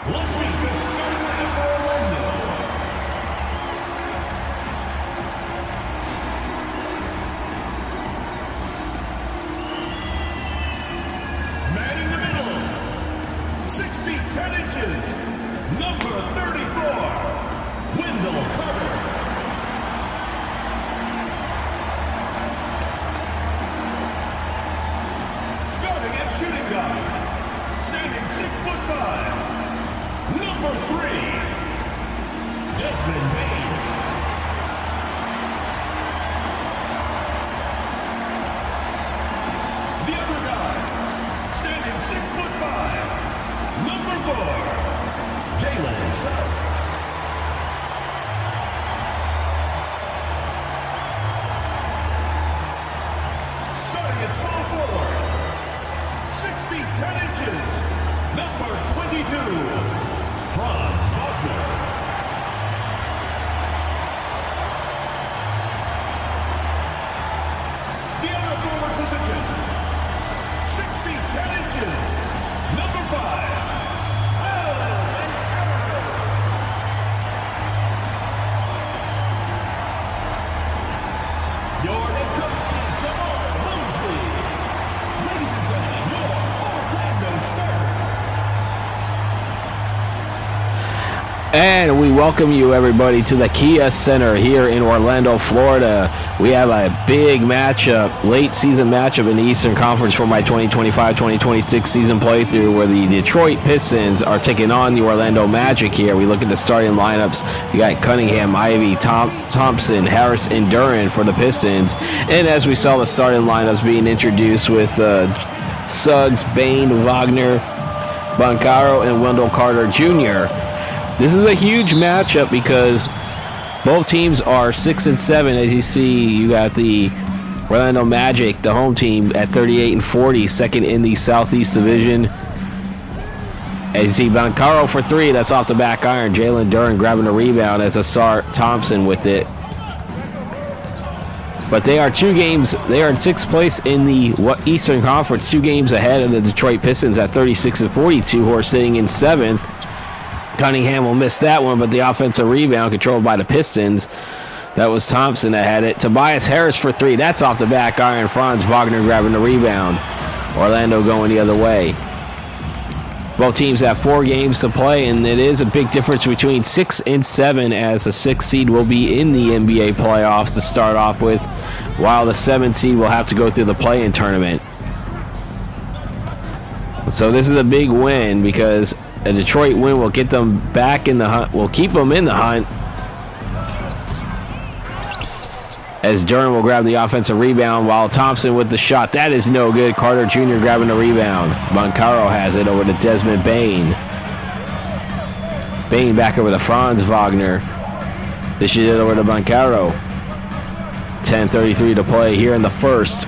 Let's meet the starting lineup for Orlando. Man in the middle, 6 feet 10 inches, number 34, Wendell Carter. Starting at shooting guard, standing 6'5", number 3, Desmond Bain. The other guy, standing 6'5", number 4, Jalen South. Starting at small forward, 6 feet 10 inches, number 22, Franz Wagner. The other forward position, 6 feet 10 inches, number 5, your head coach is Jamal Mosley. Ladies and gentlemen, your Orlando Stars. And we welcome you, everybody, to the Kia Center here in Orlando, Florida. We have a big matchup, late season matchup in the Eastern Conference for my 2025-2026 season playthrough, where the Detroit Pistons are taking on the Orlando Magic here. We look at the starting lineups. You got Cunningham, Ivy, Thompson, Harris, and Duran for the Pistons. And as we saw the starting lineups being introduced with Suggs, Bain, Wagner, Bancaro, and Wendell Carter Jr. This is a huge matchup because both teams are 6-7. As you see, you got the Orlando Magic, the home team, at 38-40, second in the Southeast Division. As you see, Bancaro for 3, that's off the back iron. Jalen Duran grabbing the rebound as Asar Thompson with it. But they are in 6th place in the Eastern Conference, 2 games ahead of the Detroit Pistons at 36-42, who are sitting in 7th. Cunningham will miss that one, but the offensive rebound controlled by the Pistons. That was Thompson that had it. Tobias Harris for 3. That's off the back iron. Franz Wagner grabbing the rebound. Orlando going the other way. Both teams have 4 games to play, and it is a big difference between 6 and 7, as the 6th seed will be in the NBA playoffs to start off with, while the 7th seed will have to go through the play-in tournament. So this is a big win because a Detroit win will get them back in the hunt, will keep them in the hunt. As Duran will grab the offensive rebound while Thompson with the shot. That is no good. Carter Jr. grabbing the rebound. Bancaro has it over to Desmond Bain. Bain back over to Franz Wagner. This is it over to Bancaro. 10:33 to play here in the first.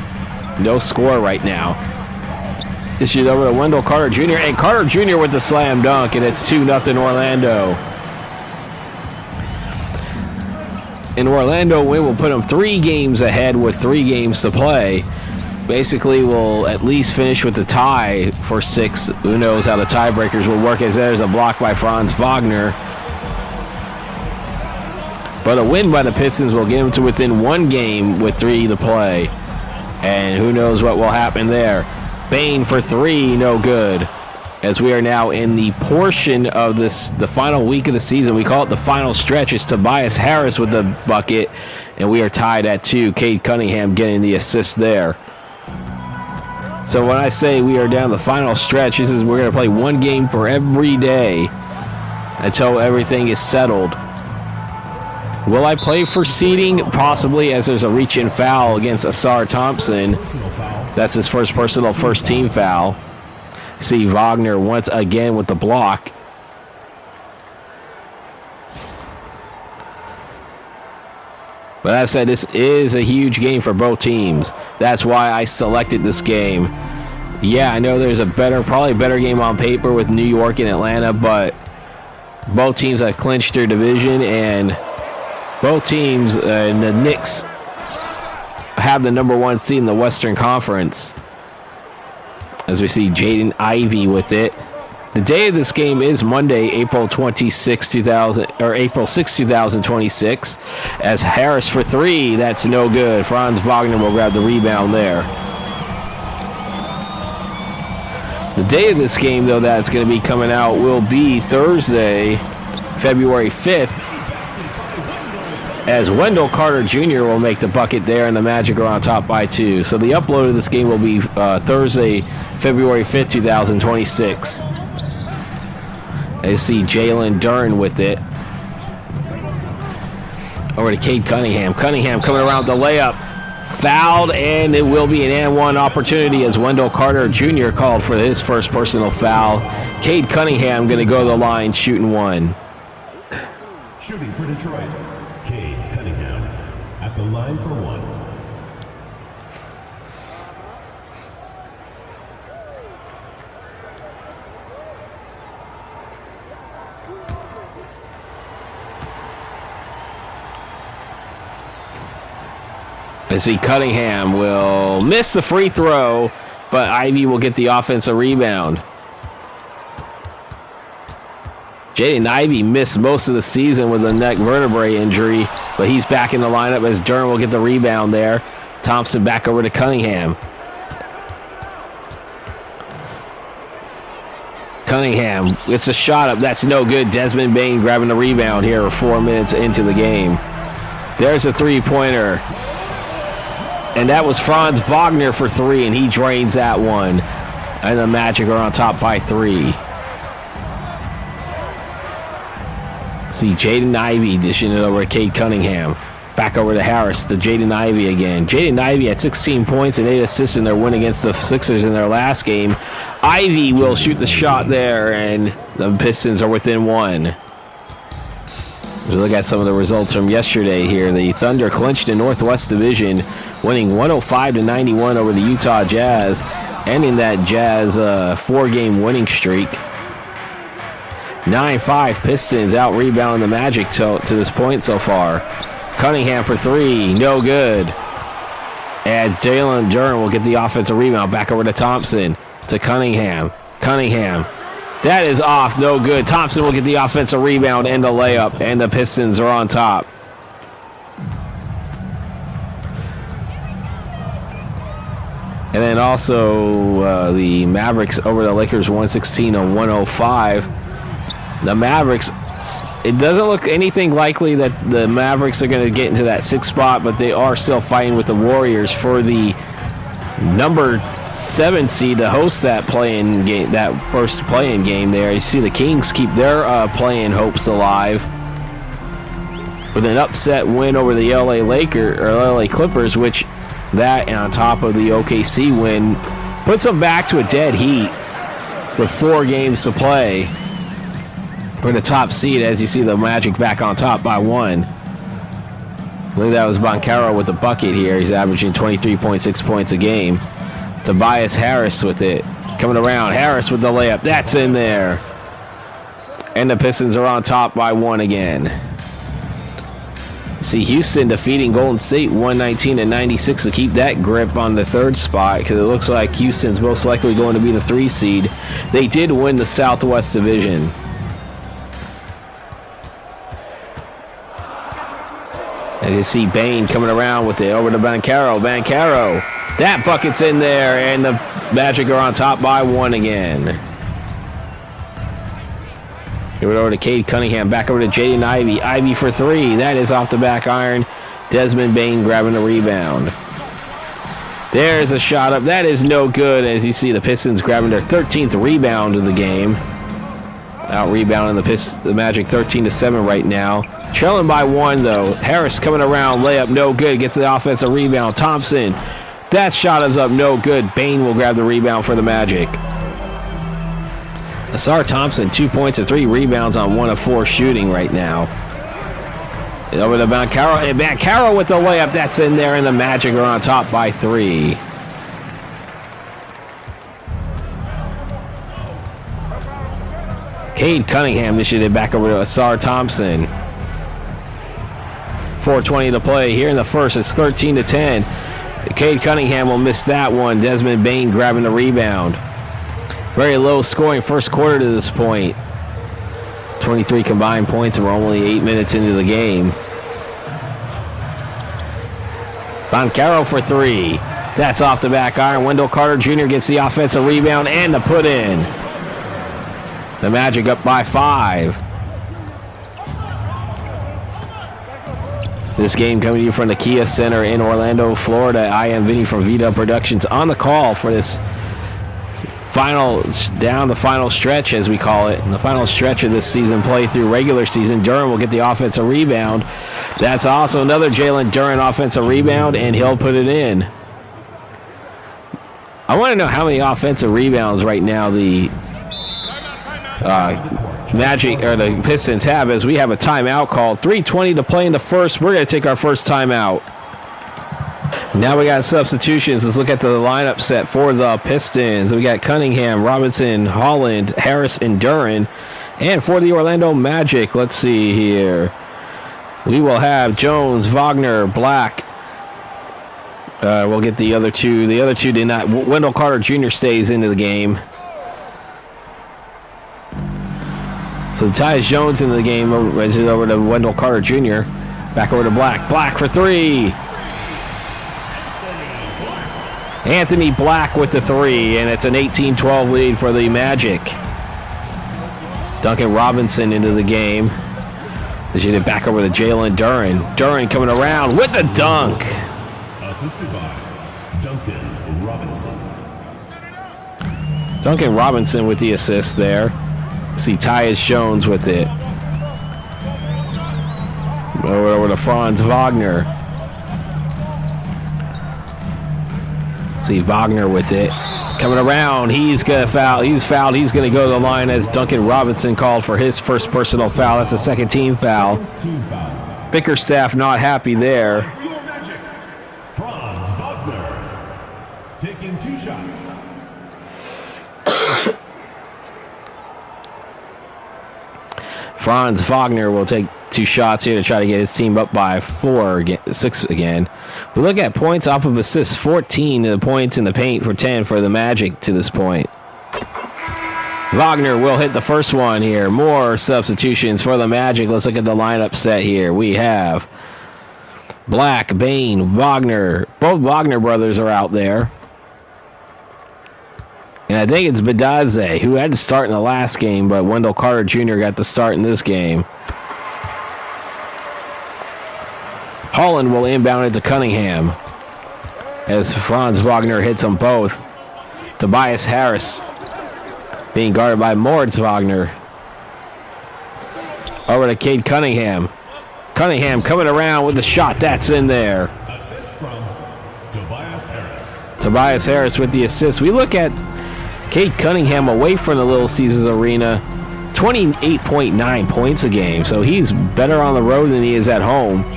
No score right now. This is over to Wendell Carter Jr. And Carter Jr. with the slam dunk, and it's 2-0 Orlando. An Orlando win will put them 3 games ahead with 3 games to play. Basically, we'll at least finish with the tie for 6. Who knows how the tiebreakers will work, as there's a block by Franz Wagner. But a win by the Pistons will get them to within 1 game with 3 to play. And who knows what will happen there. Bain for 3, no good. As we are now in the portion of this, the final week of the season. We call it the final stretch. It's Tobias Harris with the bucket, and we are tied at 2. Cade Cunningham getting the assist there. So when I say we are down the final stretch, this is we're going to play 1 game for every day until everything is settled. Will I play for seeding? Possibly, as there's a reach-in foul against Asar Thompson. That's his first personal first-team foul. See Wagner once again with the block. But as I said, this is a huge game for both teams. That's why I selected this game. Yeah, I know there's probably a better game on paper with New York and Atlanta, but both teams have clinched their division, and both teams, the Knicks, have the number 1 seed in the Western Conference. As we see Jaden Ivey with it. The day of this game is Monday, April 6, 2026. As Harris for three, that's no good. Franz Wagner will grab the rebound there. The day of this game, though, that's going to be coming out will be Thursday, February 5th, as Wendell Carter Jr. will make the bucket there, and the Magic are on top by 2. So the upload of this game will be Thursday, February 5th, 2026. I see Jalen Duren with it. Over to Cade Cunningham. Cunningham coming around the layup. Fouled, and it will be an and one opportunity as Wendell Carter Jr. called for his first personal foul. Cade Cunningham going to go to the line shooting one. Shooting for Detroit, Cade Cunningham at the line for one. I see Cunningham will miss the free throw, but Ivy will get the offensive rebound. Jaden Ivey missed most of the season with a neck vertebrae injury, but he's back in the lineup as Duren will get the rebound there. Thompson back over to Cunningham. Cunningham gets a shot up. That's no good. Desmond Bane grabbing the rebound here 4 minutes into the game. There's a three-pointer. And that was Franz Wagner for three, and he drains that one. And the Magic are on top by 3. See Jaden Ivey dishing it over to Cade Cunningham. Back over to Harris to Jaden Ivey again. Jaden Ivey had 16 points and 8 assists in their win against the Sixers in their last game. Ivey will shoot the shot there, and the Pistons are within 1. We look at some of the results from yesterday here. The Thunder clinched in Northwest Division, winning 105-91 over the Utah Jazz, ending that Jazz 4-game winning streak. 9-5 Pistons out-rebounding the Magic to this point so far. Cunningham for three, no good. And Jalen Duren will get the offensive rebound. Back over to Thompson, to Cunningham. Cunningham. That is off, no good. Thompson will get the offensive rebound and the layup, and the Pistons are on top. And then also the Mavericks over the Lakers 116-105. The Mavericks, it doesn't look anything likely that the Mavericks are going to get into that 6th spot, but they are still fighting with the Warriors for the number 7 seed to host that play-in game, that first play-in game there. You see the Kings keep their play-in hopes alive with an upset win over the LA Clippers, which that and on top of the OKC win puts them back to a dead heat with 4 games to play for the top seed, as you see the Magic back on top by 1. I believe that was Banchero with the bucket here. He's averaging 23.6 points a game. Tobias Harris with it. Coming around. Harris with the layup. That's in there. And the Pistons are on top by 1 again. See Houston defeating Golden State 119-96 to keep that grip on the 3rd spot, because it looks like Houston's most likely going to be the 3 seed. They did win the Southwest Division. And you see Bane coming around with it over to Banchero. Banchero. That bucket's in there, and the Magic are on top by 1 again. Give it over to Cade Cunningham. Back over to Jaden Ivey. Ivey for 3. That is off the back iron. Desmond Bane grabbing the rebound. There's a shot up. That is no good, as you see the Pistons grabbing their 13th rebound of the game. Out rebounding the Magic 13-7 right now. Trailing by 1 though. Harris coming around, layup no good. Gets the offensive rebound. Thompson. That shot is up no good. Bane will grab the rebound for the Magic. Asar Thompson, 2 points and 3 rebounds on 1 of 4 shooting right now. And over to Banchero. And Banchero with the layup. That's in there, and the Magic are on top by 3. Cade Cunningham initiated back over to Asar Thompson. 4:20 to play here in the first. It's 13-10. Cade Cunningham will miss that one. Desmond Bane grabbing the rebound. Very low scoring first quarter to this point. 23 combined points, and we're only 8 minutes into the game. Boncaro for three. That's off the back iron. Wendell Carter Jr. gets the offensive rebound and the put in. The Magic up by 5. This game coming to you from the Kia Center in Orlando, Florida. I am Vinny from Vita Productions on the call for this the final stretch, as we call it. The final stretch of this season play through regular season. Duren will get the offensive rebound. That's also another Jalen Duren offensive rebound, and he'll put it in. I want to know how many offensive rebounds right now the Magic or the Pistons have, as we have a timeout called. 3:20 to play in the first. We're going to take our first timeout. Now we got substitutions. Let's look at the lineup set for the Pistons. We got Cunningham, Robinson, Holland, Harris, and Duren. And for the Orlando Magic, let's see here. We will have Jones, Wagner, Black. We'll get the other two. The other two did not. Wendell Carter Jr. stays into the game. So Tyus Jones into the game, over to Wendell Carter Jr. Back over to Black. Black for three. Anthony Black with the three, and it's an 18-12 lead for the Magic. Duncan Robinson into the game. They should get back over to Jalen Duren. Duren coming around with the dunk. Assisted by Duncan Robinson. Duncan Robinson with the assist there. See Tyus Jones with it. Over to Franz Wagner. See Wagner with it. Coming around. He's going to foul. He's fouled. He's going to go to the line as Duncan Robinson called for his first personal foul. That's a second team foul. Bickerstaff not happy there. Franz Wagner taking 2 shots. Franz Wagner will take 2 shots here to try to get his team up by 6 again. We look at points off of assists, 14 to the points in the paint for 10 for the Magic to this point. Wagner will hit the first one here. More substitutions for the Magic. Let's look at the lineup set here. We have Black, Bain, Wagner. Both Wagner brothers are out there. And I think it's Bedadze, who had to start in the last game, but Wendell Carter Jr. got the start in this game. Holland will inbound it to Cunningham as Franz Wagner hits them both. Tobias Harris being guarded by Moritz Wagner. Over to Cade Cunningham. Cunningham coming around with the shot. That's in there. Assist from Tobias Harris. Tobias Harris with the assist. We look at Cade Cunningham away from the Little Caesars Arena. 28.9 points a game. So he's better on the road than he is at home.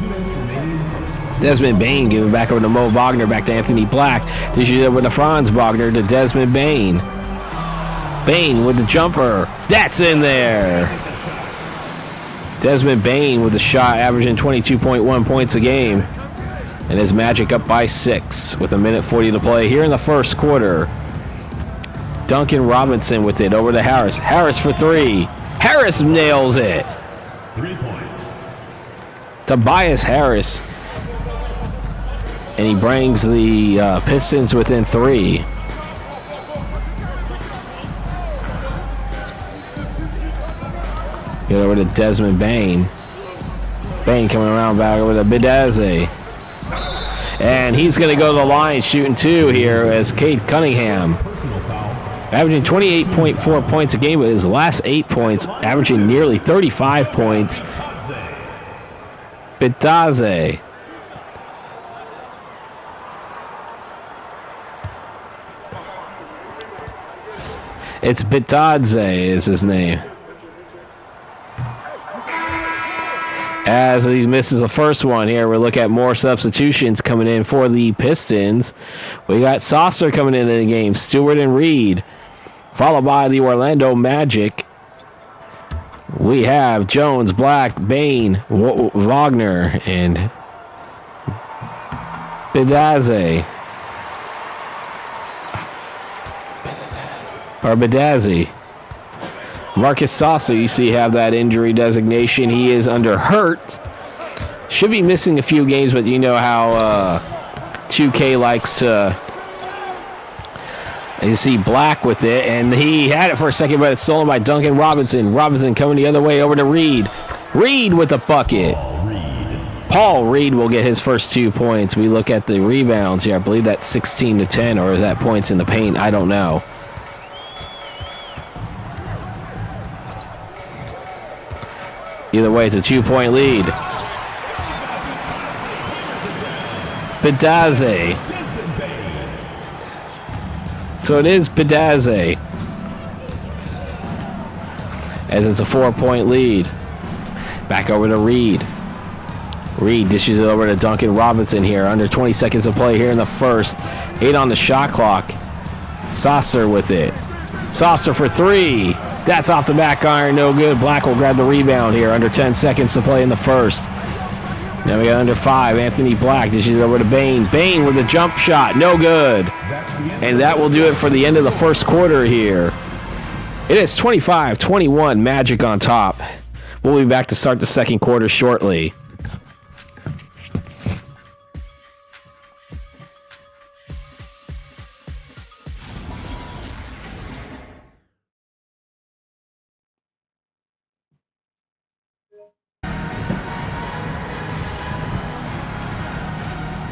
Desmond Bain giving back over to Mo Wagner, back to Anthony Black. This is over to Franz Wagner to Desmond Bain. Bain with the jumper. That's in there. Desmond Bain with the shot, averaging 22.1 points a game. And his Magic up by 6 with 1:40 to play here in the first quarter. Duncan Robinson with it over to Harris. Harris for three. Harris nails it. 3 points. Tobias Harris. And he brings the Pistons within 3. Get over to Desmond Bain. Bain coming around back over to Bedadze. And he's going to go to the line shooting 2 here as Cade Cunningham. Averaging 28.4 points a game with his last 8 points, averaging nearly 35 points. Bedadze. It's Bedadze is his name. As he misses the first one here, we'll look at more substitutions coming in for the Pistons. We got Saucer coming into the game, Stewart and Reed, followed by the Orlando Magic. We have Jones, Black, Bain, Wagner, and Bedadze. or Bedazzi. Marcus Sasser, you see, have that injury designation. He is under hurt. Should be missing a few games, but you know how 2K likes to. You see Black with it, and he had it for a second, but it's stolen by Duncan Robinson. Robinson coming the other way over to Reed. Reed with the bucket. Paul Reed will get his first 2 points. We look at the rebounds here. I believe that's 16 to 10, or is that points in the paint? I don't know. Either way, it's a 2-point lead. Bedazzi. So it is Bedazzi. As it's a 4-point lead. Back over to Reed. Reed dishes it over to Duncan Robinson here. Under 20 seconds of play here in the first. 8 on the shot clock. Sasser with it. Sasser for 3. That's off the back iron. No good. Black will grab the rebound here. Under 10 seconds to play in the first. Now we got under 5. Anthony Black dishes it over to Bain. Bain with a jump shot. No good. And that will do it for the end of the first quarter here. It is 25-21. Magic on top. We'll be back to start the second quarter shortly.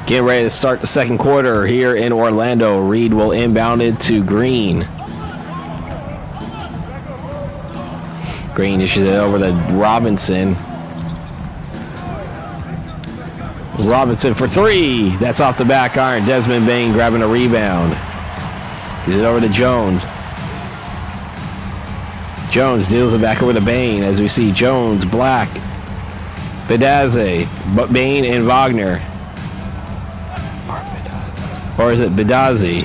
Getting ready to start the second quarter here in Orlando. Reed will inbound it to Green. Green issues it over to Robinson. Robinson for 3. That's off the back iron. Desmond Bain grabbing a rebound. Gives it over to Jones. Jones deals it back over to Bain as we see Jones, Black, Bedazzi, but Bain and Wagner. Or is it Bedazzi?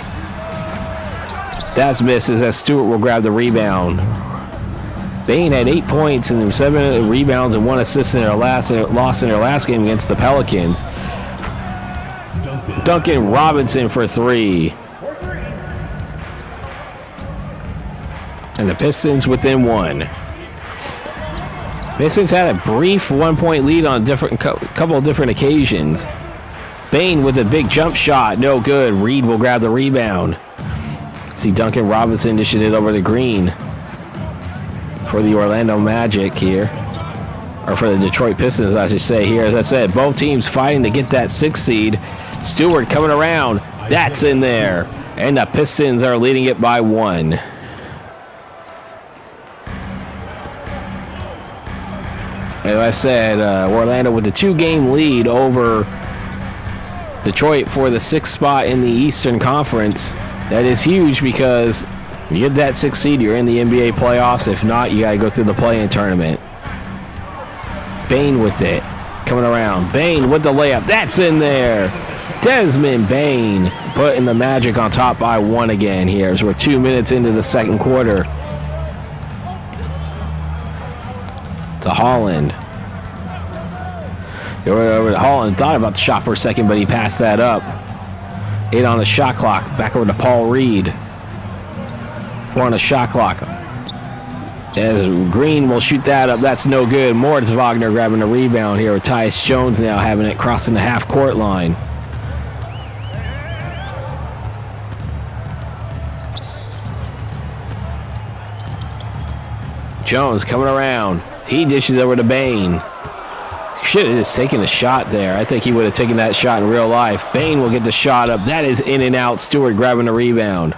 That's misses as Stewart will grab the rebound. Bain had 8 points and 7 rebounds and 1 assist in their loss in their last game against the Pelicans. Duncan Robinson for 3. And the Pistons within 1. Pistons had a brief 1-point lead on couple of different occasions. Bain with a big jump shot. No good. Reed will grab the rebound. See Duncan Robinson dishing it over to Green for the Orlando Magic here. Or for the Detroit Pistons, I should say here. As I said, both teams fighting to get that 6th seed. Stewart coming around. That's in there. And the Pistons are leading it by 1. As I said, Orlando with the 2-game lead over Detroit for the 6th spot in the Eastern Conference. That is huge because you get that 6th seed, you're in the NBA playoffs. If not, you got to go through the play-in tournament. Bain with it. Coming around. Bain with the layup. That's in there. Desmond Bain putting the Magic on top by 1 again here as we're 2 minutes into the second quarter. To Holland. Over to Holland. Thought about the shot for a second, but he passed that up. 8 on the shot clock. Back over to Paul Reed. 4 on the shot clock. As Green will shoot that up. That's no good. Moritz Wagner grabbing a rebound here with Tyus Jones now having it crossing the half-court line. Jones coming around. He dishes over to Bain. Should have just taken a shot there. I think he would have taken that shot in real life. Bain will get the shot up. That is in and out. Stewart grabbing a rebound.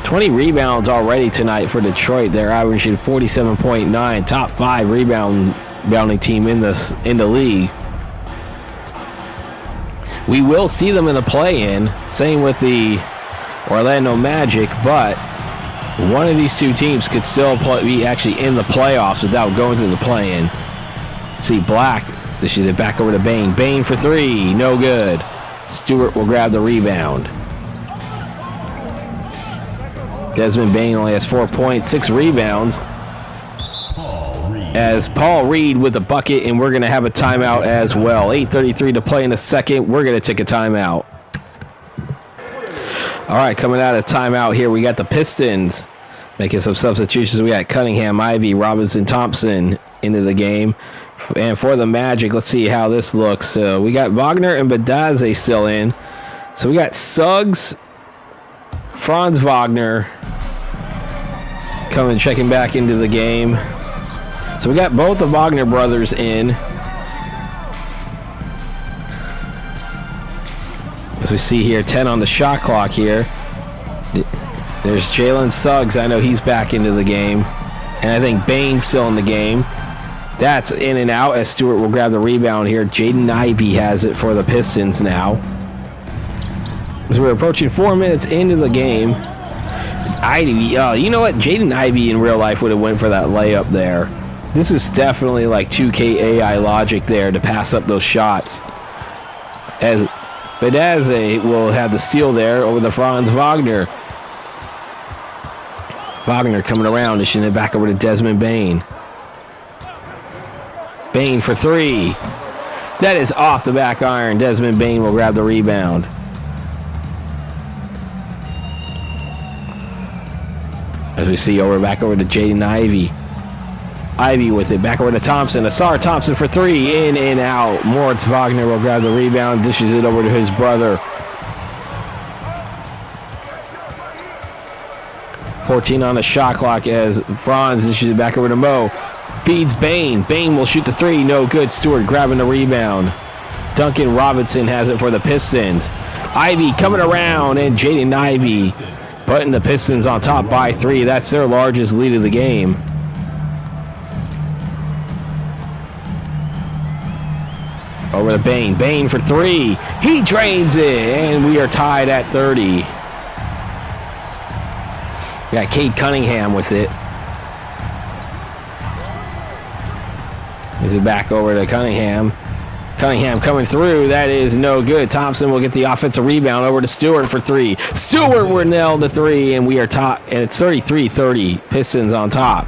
20 rebounds already tonight for Detroit. They're averaging 47.9. Top 5 rebounding team in the league. We will see them in the play-in. Same with the Orlando Magic, but one of these two teams could still be actually in the playoffs without going through the play-in. See Black, this is it back over to Bain. Bain for 3, no good. Stewart will grab the rebound. Desmond Bain only has 4 points, 6 rebounds. As Paul Reed with the bucket, and we're going to have a timeout as well. 8:33 to play in the second. We're going to take a timeout. All right, coming out of timeout here, we got the Pistons making some substitutions. We got Cunningham, Ivy, Robinson, Thompson into the game. And for the Magic, let's see how this looks. So we got Wagner and Badaze still in. So we got Suggs, Franz Wagner coming, checking back into the game. So we got both the Wagner brothers in. As we see here, 10 on the shot clock here. There's Jalen Suggs. I know he's back into the game. And I think Bane's still in the game. That's in and out as Stewart will grab the rebound here. Jaden Ivey has it for the Pistons now. As we're approaching 4 minutes into the game. Ivy, you know what? Jaden Ivey in real life would have went for that layup there. This is definitely like 2K AI logic there to pass up those shots. As Badaze will have the steal there over the Franz Wagner. Wagner coming around, dishing it back over to Desmond Bane. Bane for three. That is off the back iron. Desmond Bane will grab the rebound. As we see back over to Jaden Ivey. Ivy with it, back over to Thompson. Asar Thompson for three, in and out. Moritz Wagner will grab the rebound, dishes it over to his brother. 14 on the shot clock as Franz dishes it back over to Mo. Feeds Bane. Bane will shoot the three, no good. Stewart grabbing the rebound. Duncan Robinson has it for the Pistons. Ivy coming around, and Jaden Ivey putting the Pistons on top by three. That's their largest lead of the game. Over to Bane. Bane for three. He drains it, and we are tied at 30. We got Cade Cunningham with it. Is it back over to Cunningham? Cunningham coming through. That is no good. Thompson will get the offensive rebound over to Stewart for three. Stewart will nail the three, and we are top. And it's 33-30. Pistons on top.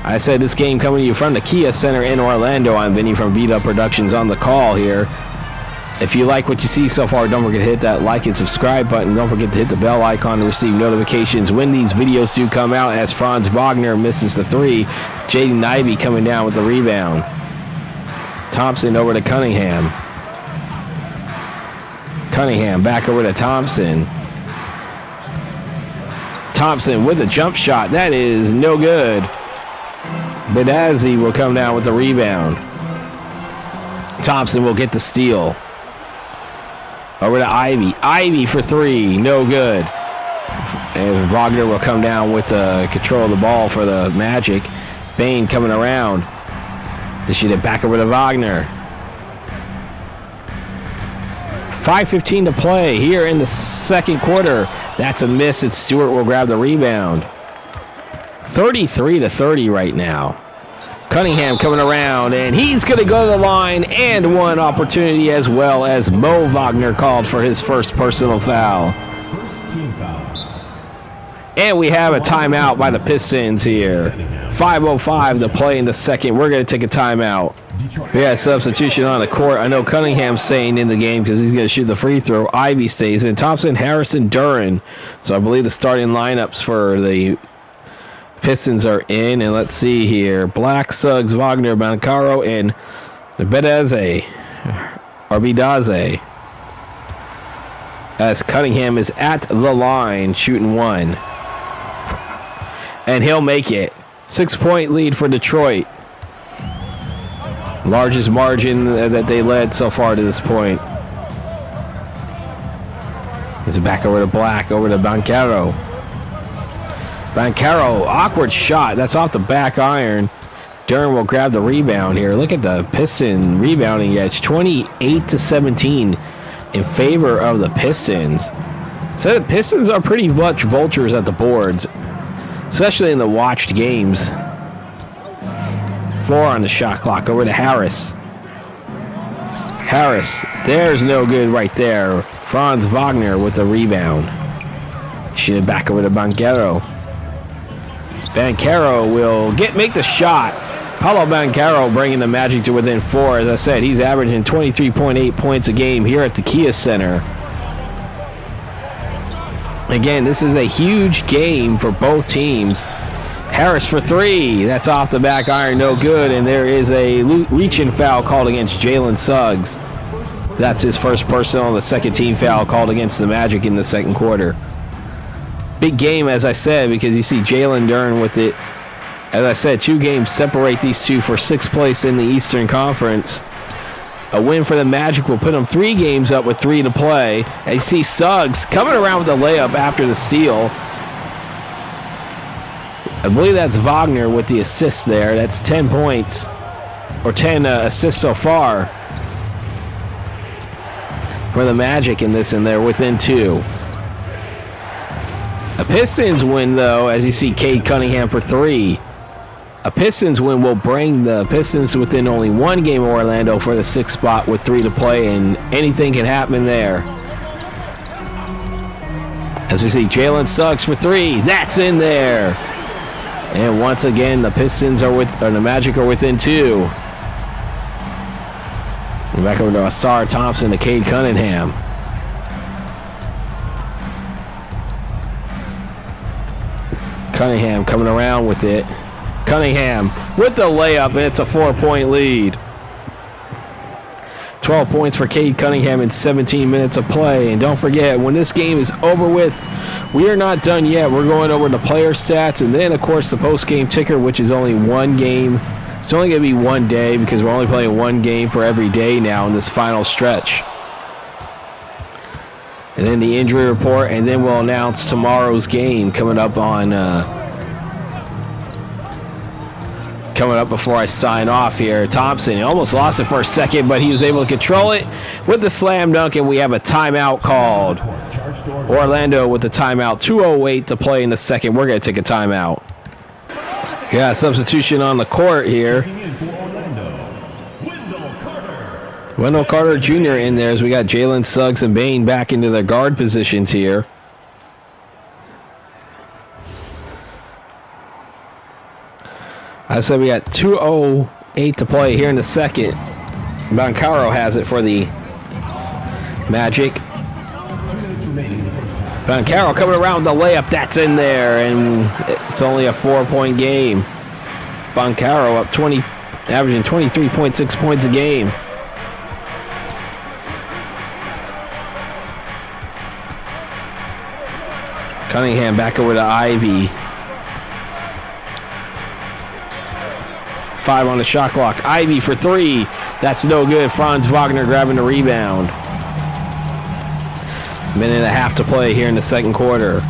I said this game coming to you from the Kia Center in Orlando. I'm Vinny from Beat Up Productions on the call here. If you like what you see so far, don't forget to hit that like and subscribe button. Don't forget to hit the bell icon to receive notifications when these videos do come out. As Franz Wagner misses the three, Jaden Ivey coming down with the rebound. Thompson over to Cunningham. Cunningham back over to Thompson. Thompson with a jump shot. That is no good. Badaze will come down with the rebound. Thompson will get the steal. Over to Ivy. Ivy for three. No good. And Wagner will come down with the control of the ball for the Magic. Bane coming around. They shoot it back over to Wagner. 5:15 to play here in the second quarter. That's a miss, and Stewart will grab the rebound. 33-30 right now. Cunningham coming around, and he's going to go to the line, and one opportunity as well as Mo Wagner called for his first personal foul. First team foul. And we have a timeout by the Pistons here. 5:05 to play in the second. We're going to take a timeout. We got a substitution on the court. I know Cunningham's staying in the game because he's going to shoot the free throw. Ivy stays in. Thompson, Harrison, Duran. So I believe the starting lineups for the Pistons are in, and let's see here. Black, Suggs, Wagner, Bancaro, and Badaze. As Cunningham is at the line, shooting one. And he'll make it. 6-point lead for Detroit. Largest margin that they led so far to this point. Is it back over to Black, over to Bancaro. Bancaro, awkward shot. That's off the back iron. Duran will grab the rebound here. Look at the Piston rebounding. Yeah, it's 28-17 in favor of the Pistons. So the Pistons are pretty much vultures at the boards, especially in the watched games. 4 on the shot clock. Over to Harris. Harris, there's no good right there. Franz Wagner with the rebound. Shoot it back over to Bancaro. Bancaro will make the shot. Paulo Bancaro bringing the Magic to within 4. As I said, he's averaging 23.8 points a game here at the Kia Center. Again, this is a huge game for both teams. Harris for three. That's off the back iron, no good. And there is a reach-in foul called against Jalen Suggs. That's his first personal, the second team foul called against the Magic in the second quarter. Big game, as I said, because you see Jalen Duren with it. As I said, 2 games separate these two for 6th place in the Eastern Conference. A win for the Magic will put them 3 games up with 3 to play. And you see Suggs coming around with a layup after the steal. I believe that's Wagner with the assist there. That's 10 points, or 10 assists so far for the Magic in this, and they're within 2. A Pistons win, though, as you see Cade Cunningham for 3. A Pistons win will bring the Pistons within only 1 game of Orlando for the 6th spot with 3 to play, and anything can happen there. As we see Jalen Suggs for 3, that's in there. And once again, the Pistons are the Magic are within 2. And back over to Asar Thompson to Cade Cunningham. Cunningham coming around with it. Cunningham with the layup, and it's a 4-point lead. 12 points for Cade Cunningham in 17 minutes of play. And don't forget, when this game is over with, we are not done yet. We're going over the player stats, and then, of course, the post-game ticker, which is only 1 game. It's only going to be 1 day because we're only playing 1 game for every day now in this final stretch. And then the injury report, and then we'll announce tomorrow's game coming up on... Coming up before I sign off here. Thompson, he almost lost it for a second, but he was able to control it with the slam dunk, and we have a timeout called. Orlando with the timeout. 2:08 to play in the second. We're going to take a timeout. Yeah, substitution on the court here. Wendell Carter Jr. in there as we got Jalen Suggs and Bane back into their guard positions here. I said we got 2:08 to play here in the second. Bancaro has it for the Magic. Bancaro coming around with the layup. That's in there, and it's only a 4-point game. Bancaro up averaging 23.6 points a game. Cunningham back over to Ivy. 5 on the shot clock. Ivy for 3. That's no good. Franz Wagner grabbing the rebound. Minute and a half to play here in the second quarter.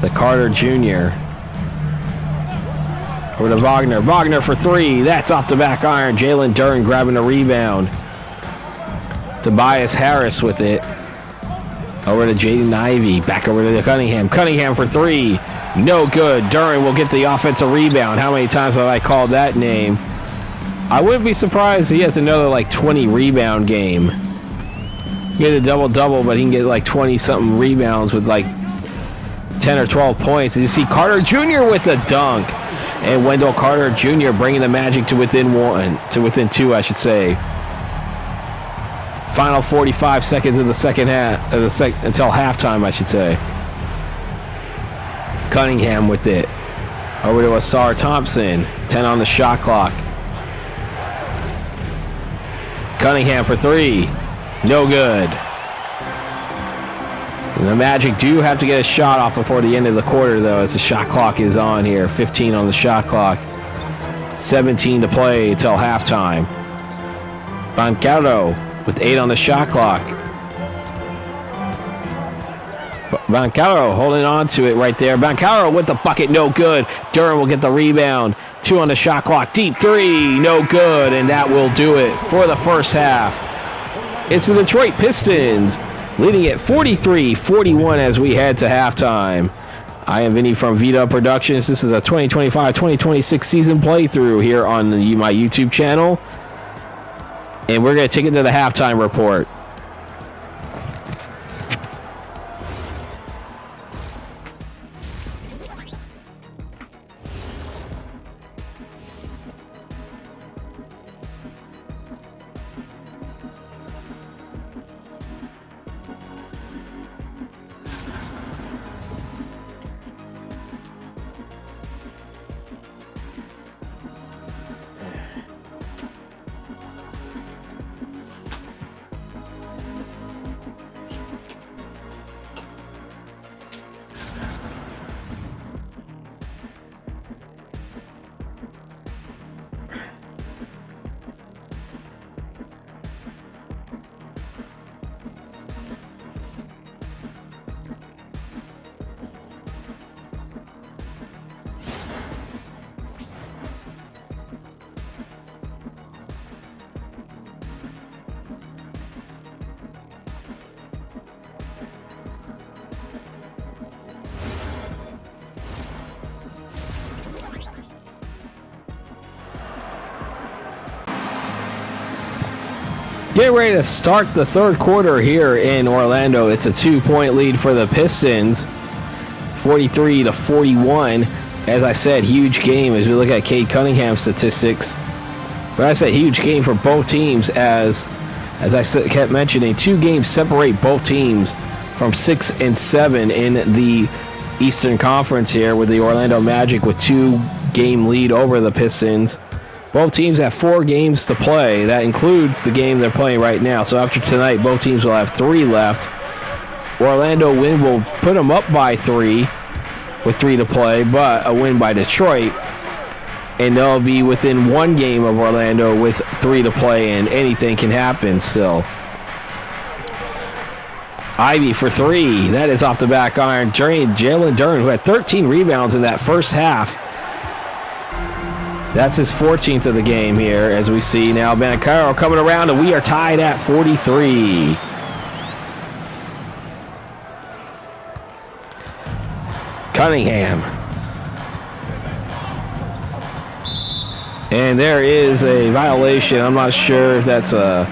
The Carter Jr. Over to Wagner. Wagner for 3. That's off the back iron. Jalen Duren grabbing the rebound. Tobias Harris with it. Over to Jaden Ivey. Back over to Cunningham. Cunningham for 3. No good. Duren will get the offensive rebound. How many times have I called that name? I wouldn't be surprised if he has another like 20 rebound game. Get a double-double, but he can get like 20-something rebounds with like 10 or 12 points. And you see Carter Jr. with the dunk. And Wendell Carter Jr. bringing the Magic to within 2, I should say. Final 45 seconds in the second half, until halftime, I should say. Cunningham with it. Over to Asar Thompson. 10 on the shot clock. Cunningham for 3. No good. And the Magic do have to get a shot off before the end of the quarter, though, as the shot clock is on here. 15 on the shot clock. 17 to play till halftime. Bancaro with 8 on the shot clock. Bancaro holding on to it right there. Bancaro with the bucket, no good. Duren will get the rebound. 2 on the shot clock. Deep 3, no good. And that will do it for the first half. It's the Detroit Pistons leading at 43-41 as we head to halftime. I am Vinny from Vita Productions. This is a 2025-2026 season playthrough here on my YouTube channel. And we're going to take it to the halftime report. Getting ready to start the third quarter here in Orlando. It's a 2-point lead for the Pistons, 43-41. As I said, huge game as we look at Cade Cunningham's statistics. But I said huge game for both teams as I kept mentioning, 2 games separate both teams from 6 and 7 in the Eastern Conference here, with the Orlando Magic with 2-game lead over the Pistons. Both teams have 4 games to play. That includes the game they're playing right now. So after tonight, both teams will have 3 left. Orlando win will put them up by 3 with 3 to play, but a win by Detroit, and they'll be within 1 game of Orlando with 3 to play, and anything can happen still. Ivy for 3. That is off the back iron. Jalen Duren, who had 13 rebounds in that first half. That's his 14th of the game here, as we see now Banchero coming around, and we are tied at 43. Cunningham. And there is a violation. I'm not sure if that's a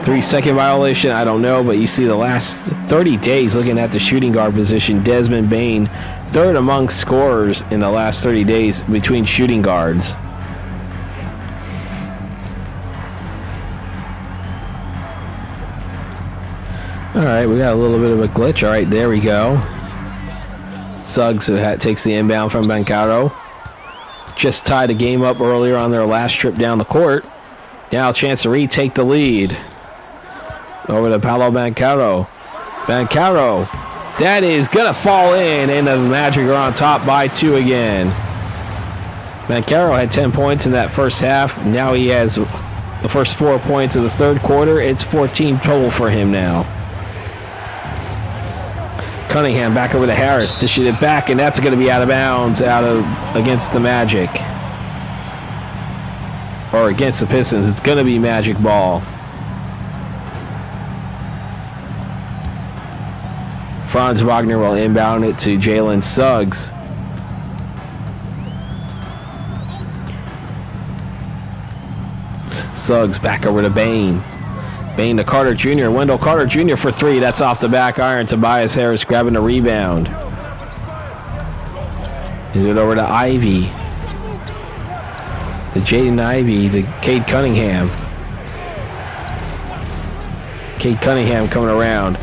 3-second violation. I don't know, but you see the last 30 days looking at the shooting guard position, Desmond Bane, 3rd among scorers in the last 30 days between shooting guards. All right, we got a little bit of a glitch. All right, there we go. Suggs takes the inbound from Banchero. Just tied a game up earlier on their last trip down the court. Now a chance to retake the lead. Over to Paolo Banchero. Banchero. That is going to fall in, and the Magic are on top by 2 again. Banchero had 10 points in that first half. Now he has the first 4 points of the third quarter. It's 14 total for him now. Cunningham back over to Harris, dishing it back, and that's going to be out of bounds against the Magic. Or against the Pistons. It's going to be Magic ball. Franz Wagner will inbound it to Jalen Suggs. Suggs back over to Bane. Bane to Carter Jr. Wendell Carter Jr. for 3. That's off the back iron. Tobias Harris grabbing the rebound. Is it over to Ivy. To Jaden Ivey. To Cade Cunningham. Cade Cunningham coming around.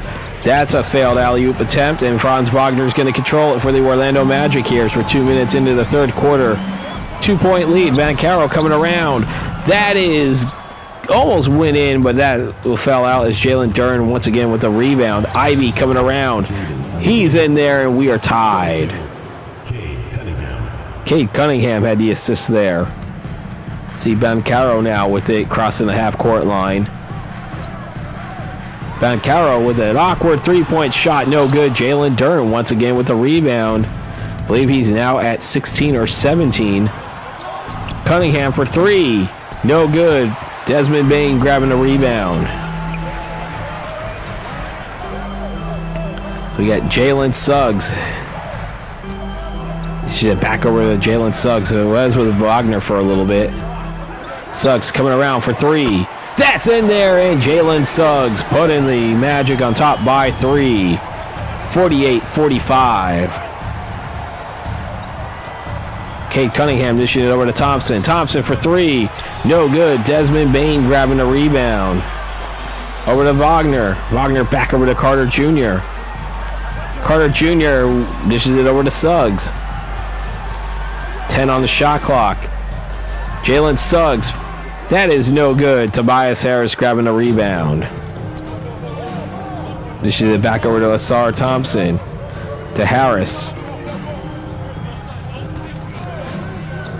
That's a failed alley-oop attempt, and Franz Wagner is going to control it for the Orlando Magic here as we're 2 minutes into the third quarter. 2-point lead. Banchero coming around. That is almost went in, but that fell out as Jalen Duren once again with a rebound. Ivy coming around. He's in there, and we are tied. Cade Cunningham had the assist there. See Banchero now with it crossing the half-court line. Banchero with an awkward 3-point shot, no good. Jalen Duren once again with the rebound. I believe he's now at 16 or 17. Cunningham for 3, no good. Desmond Bane grabbing the rebound. We got Jalen Suggs. She's back over to Jalen Suggs, who was with Wagner for a little bit. Suggs coming around for 3. That's in there, and Jalen Suggs putting the Magic on top by 3. 48-45. Cade Cunningham dishing it over to Thompson. Thompson for 3. No good. Desmond Bane grabbing the rebound. Over to Wagner. Wagner back over to Carter Jr. Carter Jr. dishes it over to Suggs. 10 on the shot clock. Jalen Suggs. That is no good. Tobias Harris grabbing the rebound. Dishes it back over to Asar Thompson. To Harris.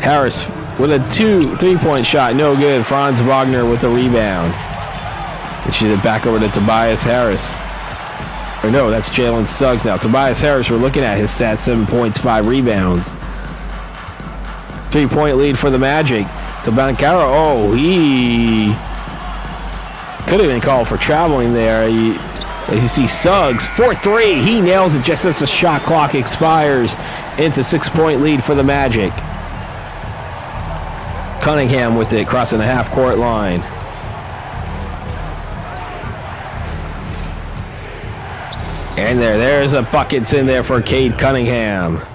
Harris with a 3-point shot. No good. Franz Wagner with the rebound. Dishes it back over to Tobias Harris. Or no, that's Jalen Suggs now. Tobias Harris, we're looking at his stats, 7 points, 5 rebounds. 3-point lead for the Magic. To Banchero, oh, he could have been called for traveling there. As you see, Suggs, 4-3, he nails it just as the shot clock expires. It's a 6-point lead for the Magic. Cunningham with it, crossing the half-court line. And there's a buckets in there for Cade Cunningham.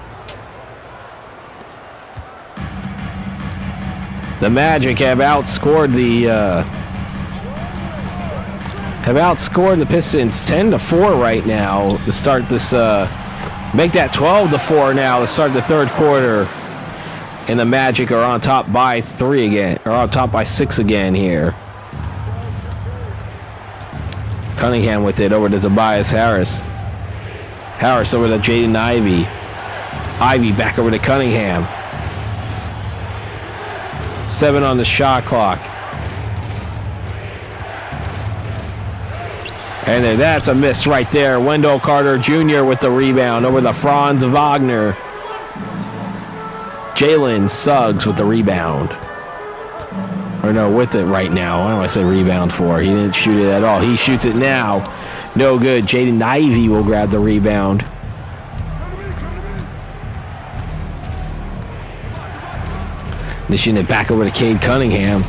The Magic have outscored the Pistons 10-4 right now to start this. Make that 12-4 now to start the third quarter. And the Magic are on top by 3 again, or on top by 6 again here. Cunningham with it over to Tobias Harris. Harris over to Jaden Ivey. Ivey back over to Cunningham. 7 on the shot clock. And then that's a miss right there. Wendell Carter Jr. with the rebound over to Franz Wagner. Jalen Suggs with the rebound. Or no, with it right now. What do I say rebound for? He didn't shoot it at all. He shoots it now. No good. Jaden Ivey will grab the rebound. Dishing it back over to Cade Cunningham.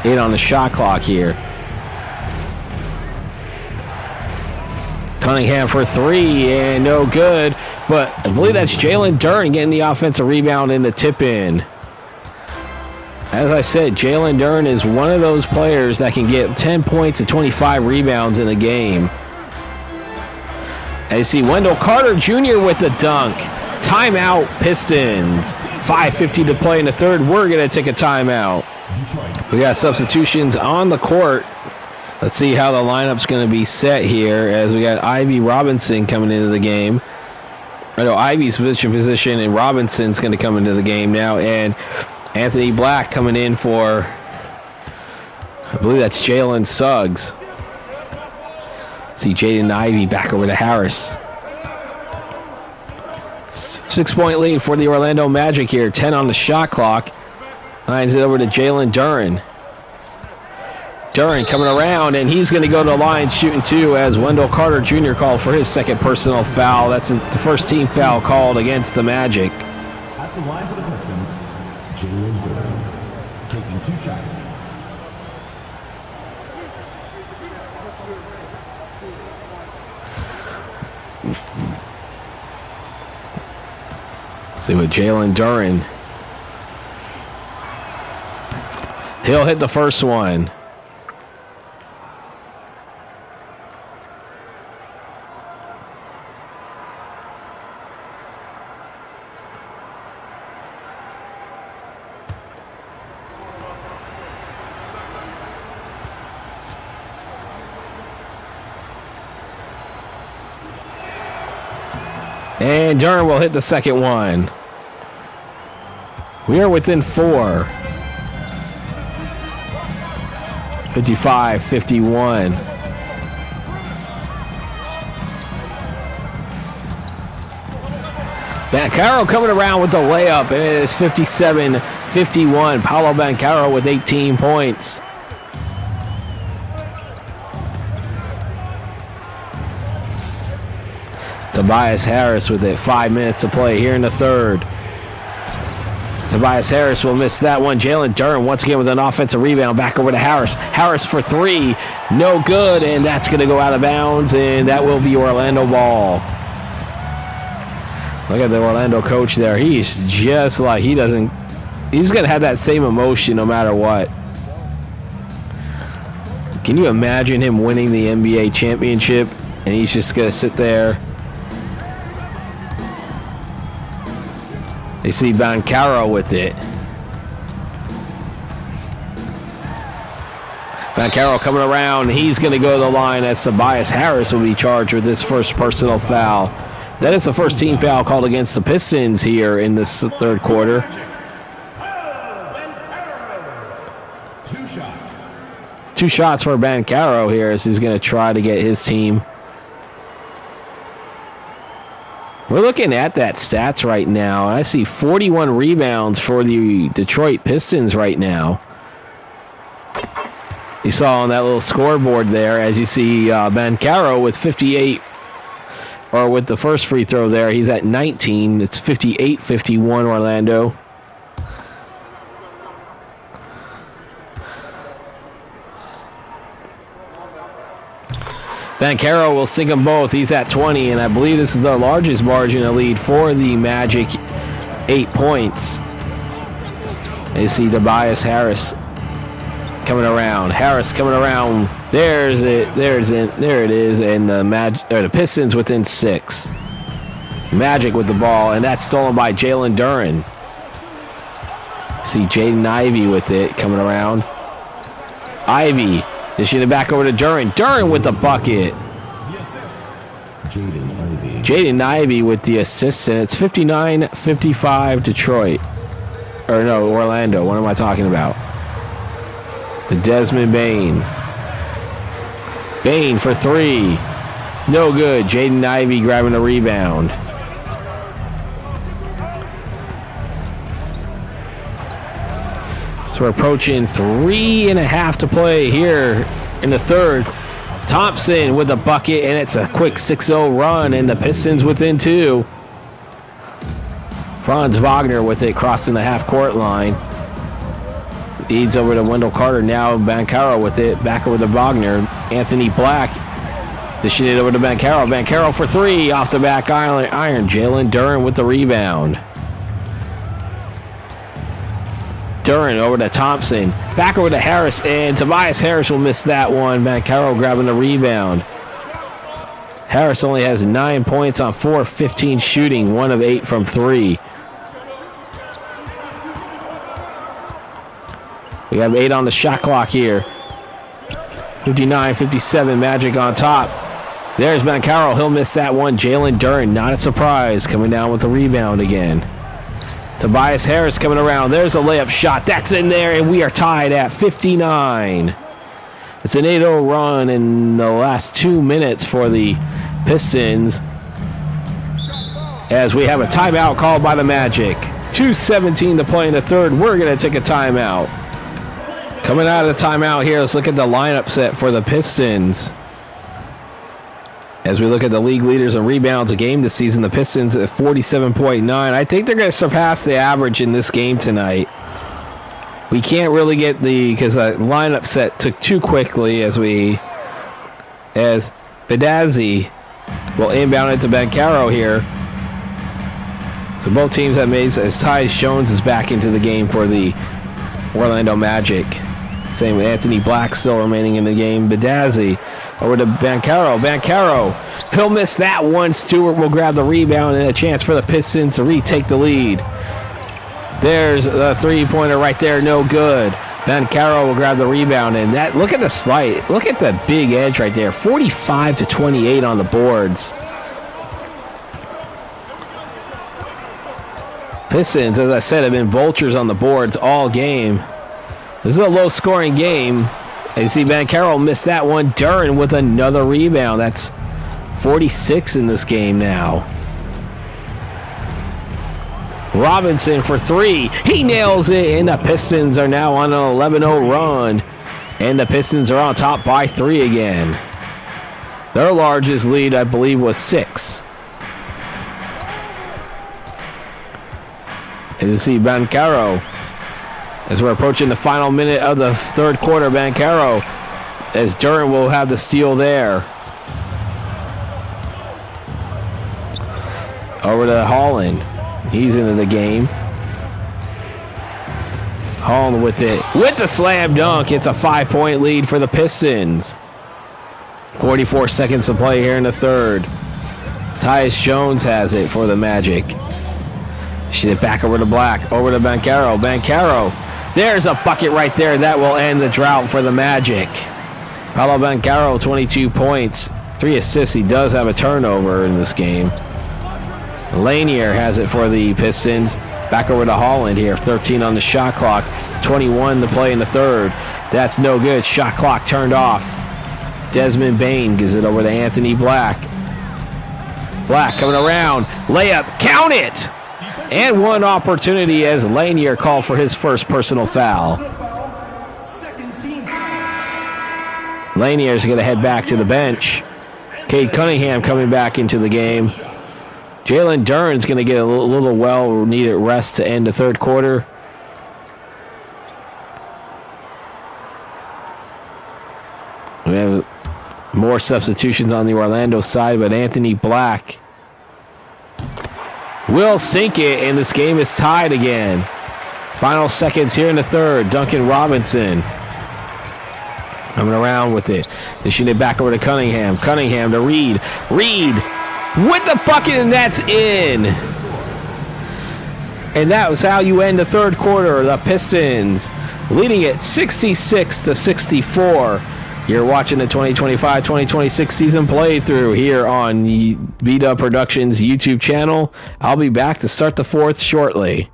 8 on the shot clock here. Cunningham for 3 and no good. But I believe that's Jalen Duren getting the offensive rebound in the tip-in. As I said, Jalen Duren is one of those players that can get 10 points and 25 rebounds in a game. And you see Wendell Carter Jr. with the dunk. Timeout, Pistons. 5:50 to play in the third. We're going to take a timeout. We got substitutions on the court. Let's see how the lineup's going to be set here as we got Ivy Robinson coming into the game. I know Ivy's position and Robinson's going to come into the game now. And Anthony Black coming in for, I believe that's Jalen Suggs. See Jaden Ivey back over to Harris. 6-point lead for the Orlando Magic here. 10 on the shot clock. Lines it over to Jalen Duren. Duren coming around, and he's going to go to the line shooting 2 as Wendell Carter Jr. called for his second personal foul. That's the first team foul called against the Magic. At the line for the Pistons, Jalen Duren taking 2 shots. See what Jalen Duren. He'll hit the first one. And Duren will hit the second one. We are within 4. 55-51. Banchero coming around with the layup. It is 57-51. Paolo Banchero with 18 points. Tobias Harris with it. 5 minutes to play here in the third. Tobias Harris will miss that one. Jalen Duren once again with an offensive rebound. Back over to Harris. Harris for 3. No good, and that's going to go out of bounds, and that will be Orlando ball. Look at the Orlando coach there. He's just like, he's going to have that same emotion no matter what. Can you imagine him winning the NBA championship, and he's just going to sit there? They see Banchero with it. Banchero coming around. He's going to go to the line as Tobias Harris will be charged with his first personal foul. That is the first team foul called against the Pistons here in this third quarter. 2 shots. 2 shots for Banchero here as he's going to try to get his team. We're looking at that stats right now. I see 41 rebounds for the Detroit Pistons right now. You saw on that little scoreboard there, as you see Banchero with 58, or with the first free throw there, he's at 19. It's 58-51 Orlando. Banchero will sink them both. He's at 20, and I believe this is the largest margin of lead for the Magic. 8 points. You see Tobias Harris coming around. Harris coming around. There's it. There it is. And the Pistons within 6. Magic with the ball, and that's stolen by Jalen Duren. See Jaden Ivey with it coming around. Ivey dishing it back over to Duren. Duren with the bucket. Jaden Ivey with the assist, and it's 59-55 Detroit. Or no, Orlando. What am I talking about? The Desmond Bane. Bane for 3. No good. Jaden Ivey grabbing the rebound. So we're approaching 3.5 to play here in the third. Thompson with the bucket, and it's a quick 6-0 run, and the Pistons within 2. Franz Wagner with it, crossing the half-court line. Leads over to Wendell Carter. Now Banchero with it, back over to Wagner. Anthony Black dishing it over to Banchero. Banchero for 3, off the back iron. Jalen Duren with the rebound. Duren over to Thompson. Back over to Harris, and Tobias Harris will miss that one. Banchero grabbing the rebound. Harris only has 9 points on 4-15 shooting, 1 of 8 from 3. We have 8 on the shot clock here. 59-57, Magic on top. There's Banchero. He'll miss that one. Jalen Duren, not a surprise, coming down with the rebound again. Tobias Harris coming around. There's a layup shot. That's in there, and we are tied at 59. It's an 8-0 run in the last 2 minutes for the Pistons, as we have a timeout called by the Magic. 2:17 to play in the third. We're going to take a timeout. Coming out of the timeout here, let's look at the lineup set for the Pistons. As we look at the league leaders in rebounds a game this season, the Pistons at 47.9. I think they're going to surpass the average in this game tonight. We can't really get because the lineup set took too quickly as Bedazzi will inbound it to Banchero here. So both teams have made, as Tyus Jones is back into the game for the Orlando Magic. Same with Anthony Black still remaining in the game. Bedazzi over to Banchero. Banchero, he'll miss that one. Stewart will grab the rebound, and a chance for the Pistons to retake the lead. There's the three-pointer right there, no good. Banchero will grab the rebound, and that, look at the slight. Look at the big edge right there. 45-28 on the boards. Pistons, as I said, have been vultures on the boards all game. This is a low-scoring game. You see Banchero missed that one. Duren with another rebound. That's 46 in this game now. Robinson for 3. He nails it, and the Pistons are now on an 11-0 run. And the Pistons are on top by 3 again. Their largest lead, I believe, was 6. And you see Banchero, as we're approaching the final minute of the third quarter, Banchero, as Duren will have the steal there. Over to Holland. He's into the game. Holland with it. With the slam dunk. It's a 5-point lead for the Pistons. 44 seconds to play here in the third. Tyus Jones has it for the Magic. She's back over to Black. Over to Banchero. Banchero. There's a bucket right there. That will end the drought for the Magic. Paolo Banchero, 22 points, 3 assists. He does have a turnover in this game. Lanier has it for the Pistons. Back over to Holland here. 13 on the shot clock. 21 to play in the third. That's no good. Shot clock turned off. Desmond Bane gives it over to Anthony Black. Black coming around. Layup. Count it! And one opportunity as Lanier called for his first personal foul. Lanier's going to head back to the bench. Cade Cunningham coming back into the game. Jalen Duren's going to get a little well-needed rest to end the third quarter. We have More substitutions on the Orlando side, but Anthony Black will sink it, and this game is tied again. Final seconds here in the third. Duncan Robinson coming around with it. Dishing it back over to Cunningham. Cunningham to Reed. Reed with the bucket, and that's in. And that was how you end the third quarter. The Pistons leading it 66-64. You're watching the 2025-2026 season playthrough here on the B-Dub Productions YouTube channel. I'll be back to start the fourth shortly.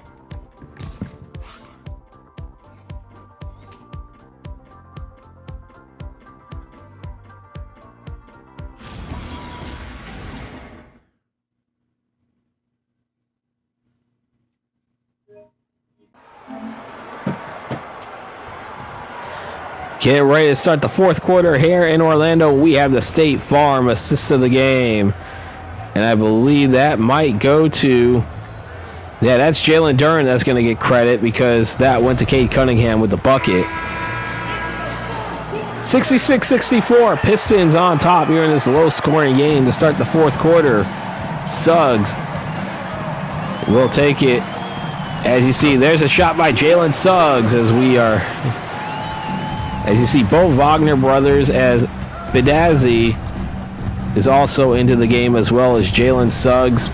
Get ready to start the fourth quarter here in Orlando. We have the State Farm assist of the game. And I believe that might go to... Yeah, that's Jalen Duren that's going to get credit because that went to Cade Cunningham with the bucket. 66-64. Pistons on top here in this low-scoring game to start the fourth quarter. Suggs will take it. As you see, there's a shot by Jalen Suggs as you see, both Wagner brothers, as Bedazzi is also into the game, as well as Jalen Suggs.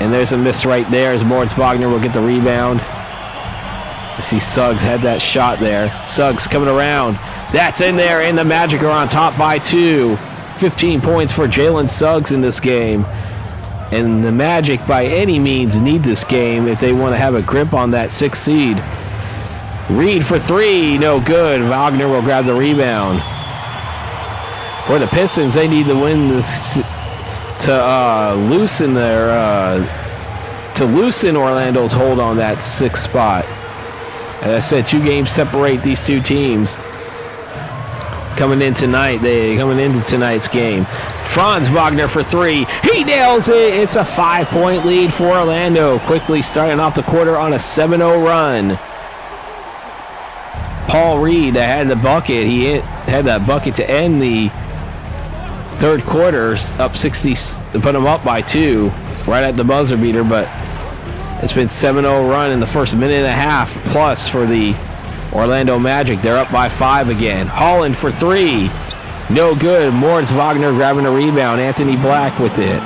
And there's a miss right there as Moritz Wagner will get the rebound. You see Suggs had that shot there. Suggs coming around. That's in there, and the Magic are on top by 2. 15 points for Jalen Suggs in this game. And the Magic, by any means, need this game if they want to have a grip on that 6th seed. Reed for 3, no good. Wagner will grab the rebound. For the Pistons, they need to win this to loosen Orlando's hold on that 6th spot. As I said, 2 games separate these two teams. Coming into tonight's game. Franz Wagner for 3. He nails it. It's a 5-point lead for Orlando. Quickly starting off the quarter on a 7-0 run. Paul Reed had the bucket. He had that bucket to end the third quarter, up 60, put him up by 2, right at the buzzer beater. But it's been 7-0 run in the first minute and a half plus for the Orlando Magic. They're up by 5 again. Holland for 3, no good. Moritz Wagner grabbing a rebound. Anthony Black with it.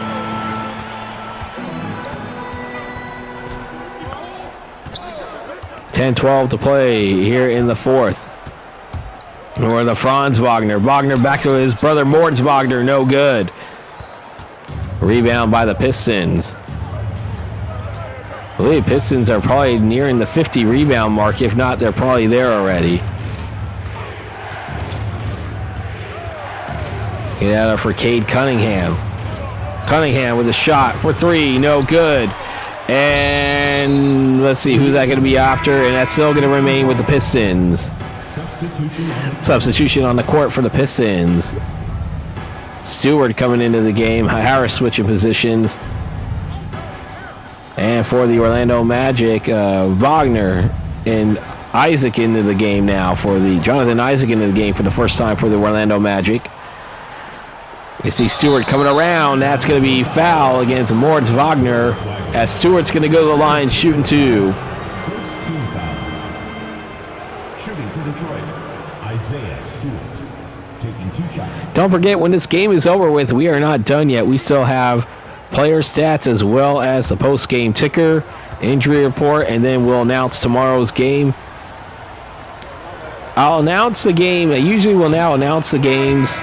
.12 to play here in the fourth. Or the Franz Wagner. Wagner back to his brother Moritz Wagner. No good. Rebound by the Pistons. I believe Pistons are probably nearing the 50 rebound mark. If not, they're probably there already. Get out of for Cade Cunningham. Cunningham with a shot for 3. No good. And let's see, who's that going to be after? And that's still going to remain with the Pistons. Substitution on the court for the Pistons. Stewart coming into the game. Harris switching positions. And for the Orlando Magic, Wagner and Isaac into the game now for the Jonathan Isaac into the game for the first time for the Orlando Magic. You see Stewart coming around. That's going to be foul against Moritz Wagner as Stewart's going to go to the line shooting 2. First team foul. Shooting for Detroit, Isaiah Stewart. Taking 2 shots. Don't forget, when this game is over with, we are not done yet. We still have player stats as well as the post-game ticker, injury report, and then we'll announce tomorrow's game. I'll announce the game. Usually we'll announce the games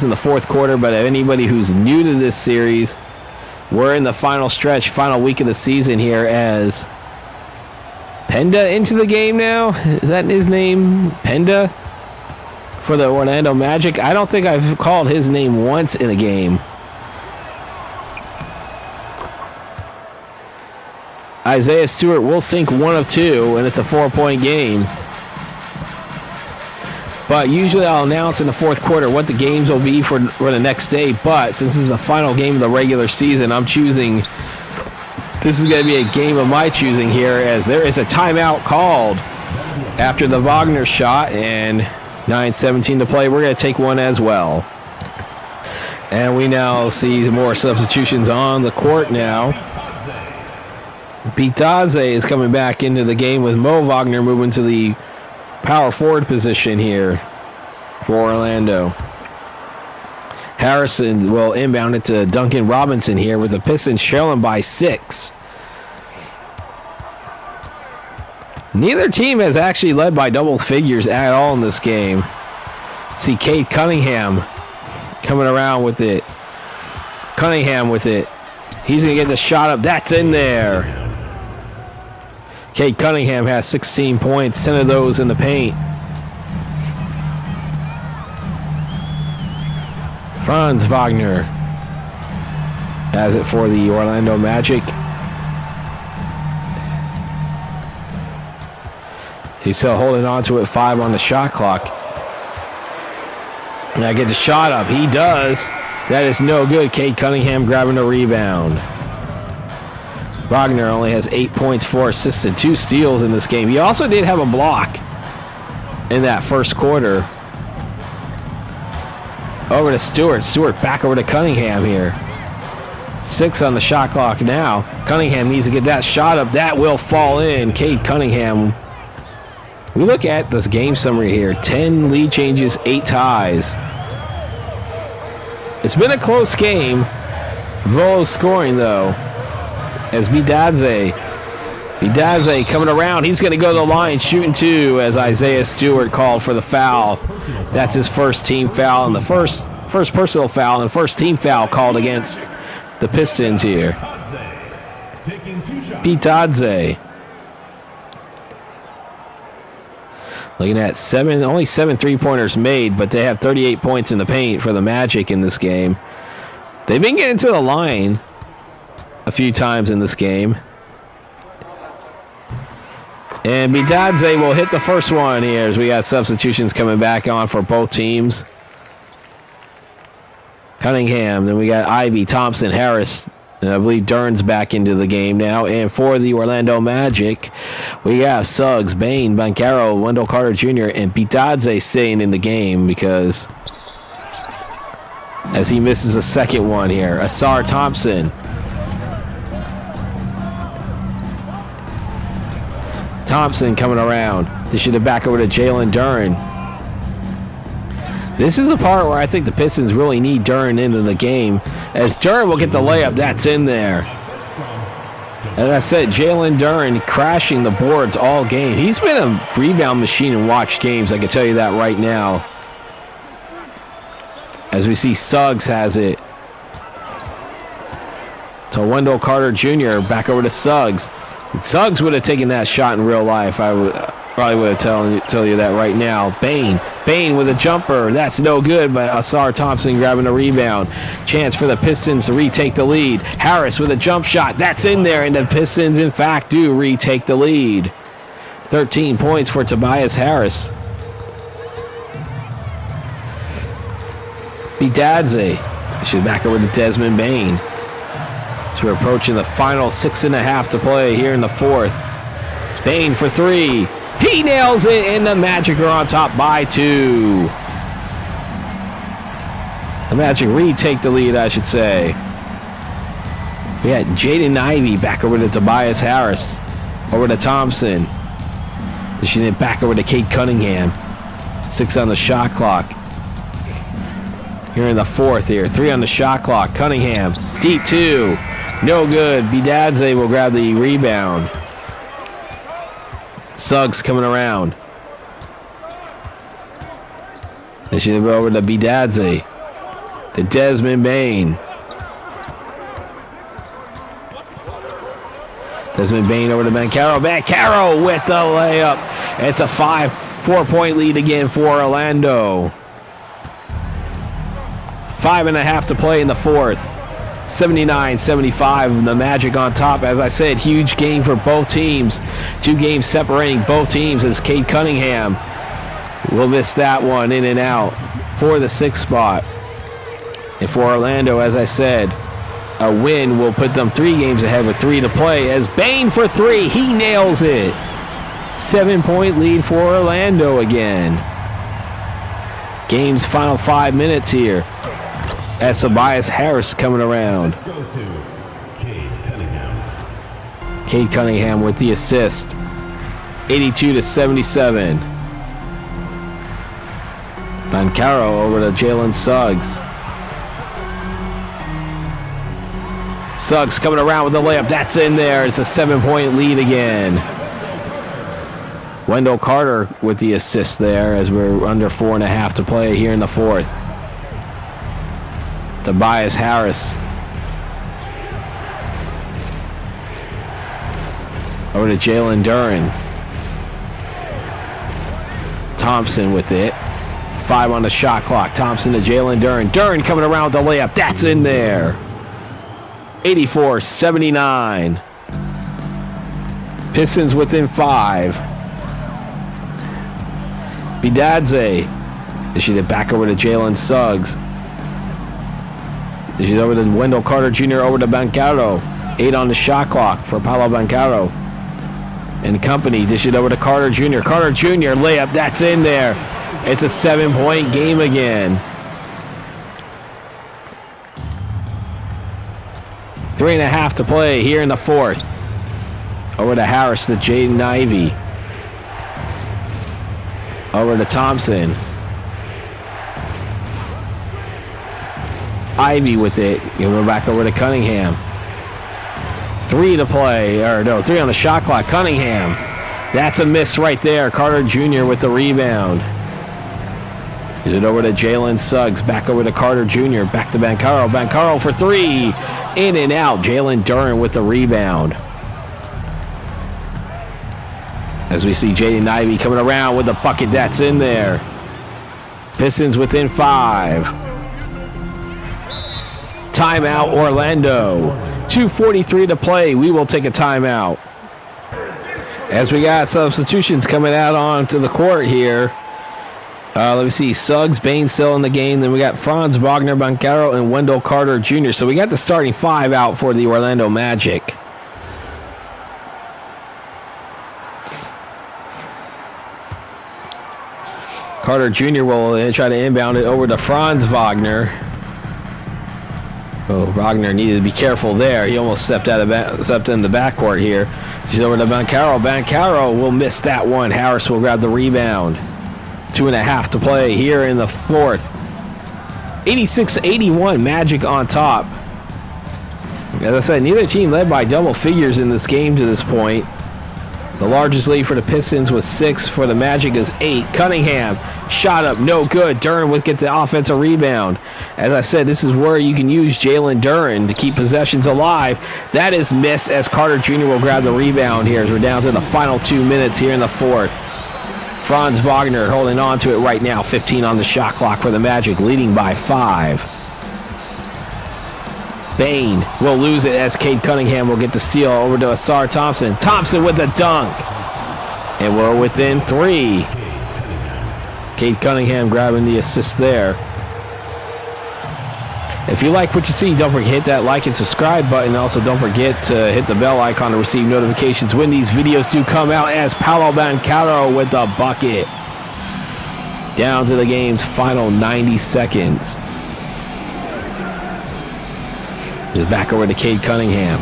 in the fourth quarter, but if anybody who's new to this series, we're in the final stretch, final week of the season here as Penda into the game now. Is that his name? Penda? For the Orlando Magic? I don't think I've called his name once in a game. Isaiah Stewart will sink 1 of 2, and it's a 4-point game. But usually I'll announce in the fourth quarter what the games will be for the next day. But since this is the final game of the regular season, I'm choosing... This is going to be a game of my choosing here, as there is a timeout called after the Wagner shot. And 9:17 to play. We're going to take one as well. And we now see more substitutions on the court now. Bitadze is coming back into the game with Mo Wagner moving to the power forward position here for Orlando. Harrison will inbound it to Duncan Robinson here with the Pistons trailing by 6. Neither team has actually led by double figures at all in this game. See Cade Cunningham coming around with it. Cunningham with it. He's going to get the shot up. That's in there. Cade Cunningham has 16 points, 10 of those in the paint. Franz Wagner has it for the Orlando Magic. He's still holding on to it, 5 on the shot clock. And I get the shot up. He does. That is no good. Cade Cunningham grabbing the rebound. Wagner only has 8 points, 4 assists, and 2 steals in this game. He also did have a block in that first quarter. Over to Stewart. Stewart back over to Cunningham here. 6 on the shot clock now. Cunningham needs to get that shot up. That will fall in. Cade Cunningham. We look at this game summary here. 10 lead changes, 8 ties. It's been a close game. Low scoring, though. As Bitadze coming around. He's going to go to the line, shooting 2 as Isaiah Stewart called for the foul. That's his first team foul and the first personal foul and first team foul called against the Pistons here. Bitadze. Looking at only 7 3-pointers made, but they have 38 points in the paint for the Magic in this game. They've been getting to the line a few times in this game. And Bitadze will hit the first one here as we got substitutions coming back on for both teams. Cunningham, then we got Ivy, Thompson, Harris, and I believe Dern's back into the game now. And for the Orlando Magic, we have Suggs, Bain, Bancaro, Wendell Carter Jr., and Bitadze staying in the game because as he misses a second one here. Asar Thompson. Thompson coming around. They should have back over to Jalen Duren. This is a part where I think the Pistons really need Duren into the game. As Duren will get the layup, that's in there. As I said, Jalen Duren crashing the boards all game. He's been a rebound machine in watch games, I can tell you that right now. As we see Suggs has it. To Wendell Carter Jr. back over to Suggs. Suggs would have taken that shot in real life. I probably would have tell you that right now. Bain with a jumper. That's no good, but Asar Thompson grabbing a rebound. Chance for the Pistons to retake the lead. Harris with a jump shot. That's in there, and the Pistons, in fact, do retake the lead. 13 points for Tobias Harris. Bitadze. Should back over to Desmond Bain. So we're approaching the final 6.5 to play here in the fourth. Bain for 3. He nails it, and the Magic are on top by 2. The Magic retake the lead, I should say. We got Jaden Ivey back over to Tobias Harris. Over to Thompson. She then back over to Cade Cunningham. 6 on the shot clock. Here in the fourth here. 3 on the shot clock. Cunningham. Deep 2. No good. Bitadze will grab the rebound. Suggs coming around. They should go over to Bitadze. To Desmond Bain. Desmond Bain over to Bancaro. Bancaro with the layup. It's a 4-point lead again for Orlando. 5.5 to play in the fourth. 79-75, the Magic on top. As I said, huge game for both teams. 2 games separating both teams as Cade Cunningham will miss that one in and out for the 6th spot. And for Orlando, as I said, a win will put them 3 games ahead with 3 to play. As Bain for 3, he nails it. 7-point lead for Orlando again. Game's final 5 minutes here. As Tobias Harris coming around. Goes to Cade Cunningham. Cade Cunningham with the assist. 82-77. Bancaro over to Jalen Suggs. Suggs coming around with the layup. That's in there. It's a 7-point lead again. Wendell Carter with the assist there as we're under 4.5 to play here in the fourth. Tobias Harris. Over to Jalen Duren. Thompson with it. 5 on the shot clock. Thompson to Jalen Duren. Duren coming around with the layup. That's in there. 84-79. Pistons within 5. Bidadze. She's back over to Jalen Suggs. She's over to Wendell Carter Jr. over to Bancaro. 8 on the shot clock for Paolo Bancaro and company. Dish it over to Carter Jr. Carter Jr. layup. That's in there. It's a 7-point game again. 3.5 to play here in the fourth. Over to Harris to Jaden Ivey. Over to Thompson. Ivey with it. We're back over to Cunningham. 3 to play. 3 on the shot clock. Cunningham. That's a miss right there. Carter Jr. with the rebound. Is it over to Jalen Suggs. Back over to Carter Jr. Back to Bancaro. Bancaro for 3. In and out. Jalen Duren with the rebound. As we see Jaden Ivey coming around with the bucket. That's in there. Pistons within 5. Timeout Orlando. 2:43 to play. We will take a timeout. As we got substitutions coming out onto the court here. Let me see. Suggs, Bain still in the game. Then we got Franz Wagner, Bancaro, and Wendell Carter Jr. So we got the starting 5 out for the Orlando Magic. Carter Jr. will try to inbound it over to Franz Wagner. Oh, Wagner needed to be careful there. He almost stepped in the backcourt here. She's over to Bancaro. Bancaro will miss that one. Harris will grab the rebound. 2.5 to play here in the fourth. 86-81, Magic on top. As I said, neither team led by double figures in this game to this point. The largest lead for the Pistons was 6. For the Magic is 8. Cunningham, shot up, no good. Duren would get the offensive rebound. As I said, this is where you can use Jalen Duren to keep possessions alive. That is missed as Carter Jr. will grab the rebound here as we're down to the final 2 minutes here in the fourth. Franz Wagner holding on to it right now. 15 on the shot clock for the Magic, leading by 5. Bain will lose it as Cade Cunningham will get the steal over to Asar Thompson. Thompson with the dunk. And we're within 3. Cade Cunningham grabbing the assist there. If you like what you see, don't forget to hit that like and subscribe button. Also, don't forget to hit the bell icon to receive notifications when these videos do come out as Paolo Bancaro with the bucket. Down to the game's final 90 seconds. Just back over to Cade Cunningham.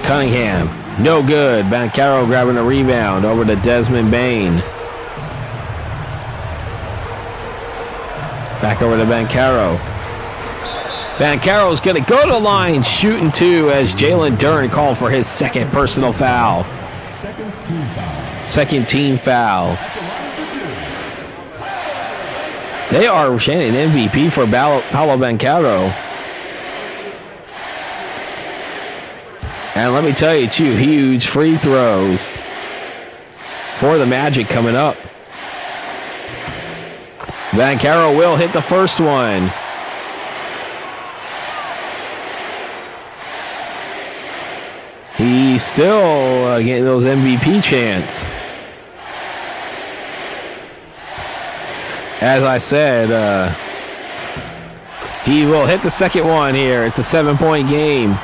Cunningham, no good. Bancaro grabbing a rebound over to Desmond Bain. Back over to Bancaro. Bancaro's going to go to the line, shooting 2 as Jalen Duren called for his second personal foul. Second team foul. They are chanting MVP for Paolo Bancaro. And let me tell you, 2 huge free throws for the Magic coming up. Bancaro will hit the first one. He's still getting those MVP chants. As I said, he will hit the second one here. It's a 7-point game.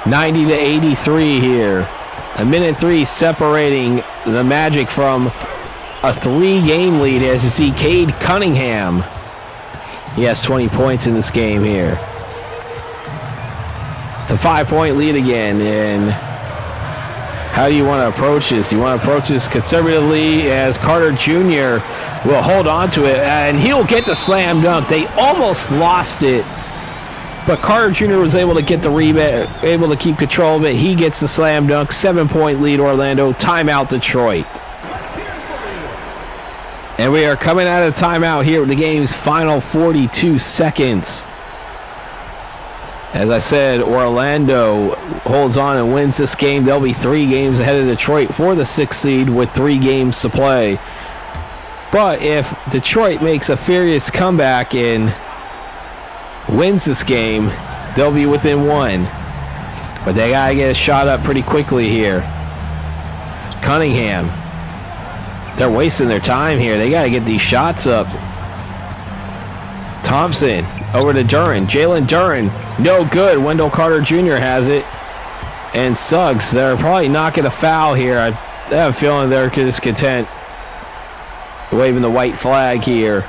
90-83 here. 1:03 separating the Magic from a 3-game lead as you see Cade Cunningham. He has 20 points in this game here. It's a 5-point lead again, and how do you want to approach this? You want to approach this conservatively as Carter Jr. will hold on to it, and he'll get the slam dunk. They almost lost it, but Carter Jr. was able to get the rebound, able to keep control of it. He gets the slam dunk. 7-point lead, Orlando. Timeout, Detroit. And we are coming out of timeout here with the game's final 42 seconds. As I said, Orlando holds on and wins this game. They'll be 3 games ahead of Detroit for the 6th seed with 3 games to play. But if Detroit makes a furious comeback and wins this game, they'll be within 1. But they got to get a shot up pretty quickly here. Cunningham. They're wasting their time here. They got to get these shots up. Thompson over to Duren. Jalen Duren, no good. Wendell Carter Jr. has it. And Suggs, they're probably not going to foul here. I have a feeling they're just content waving the white flag here.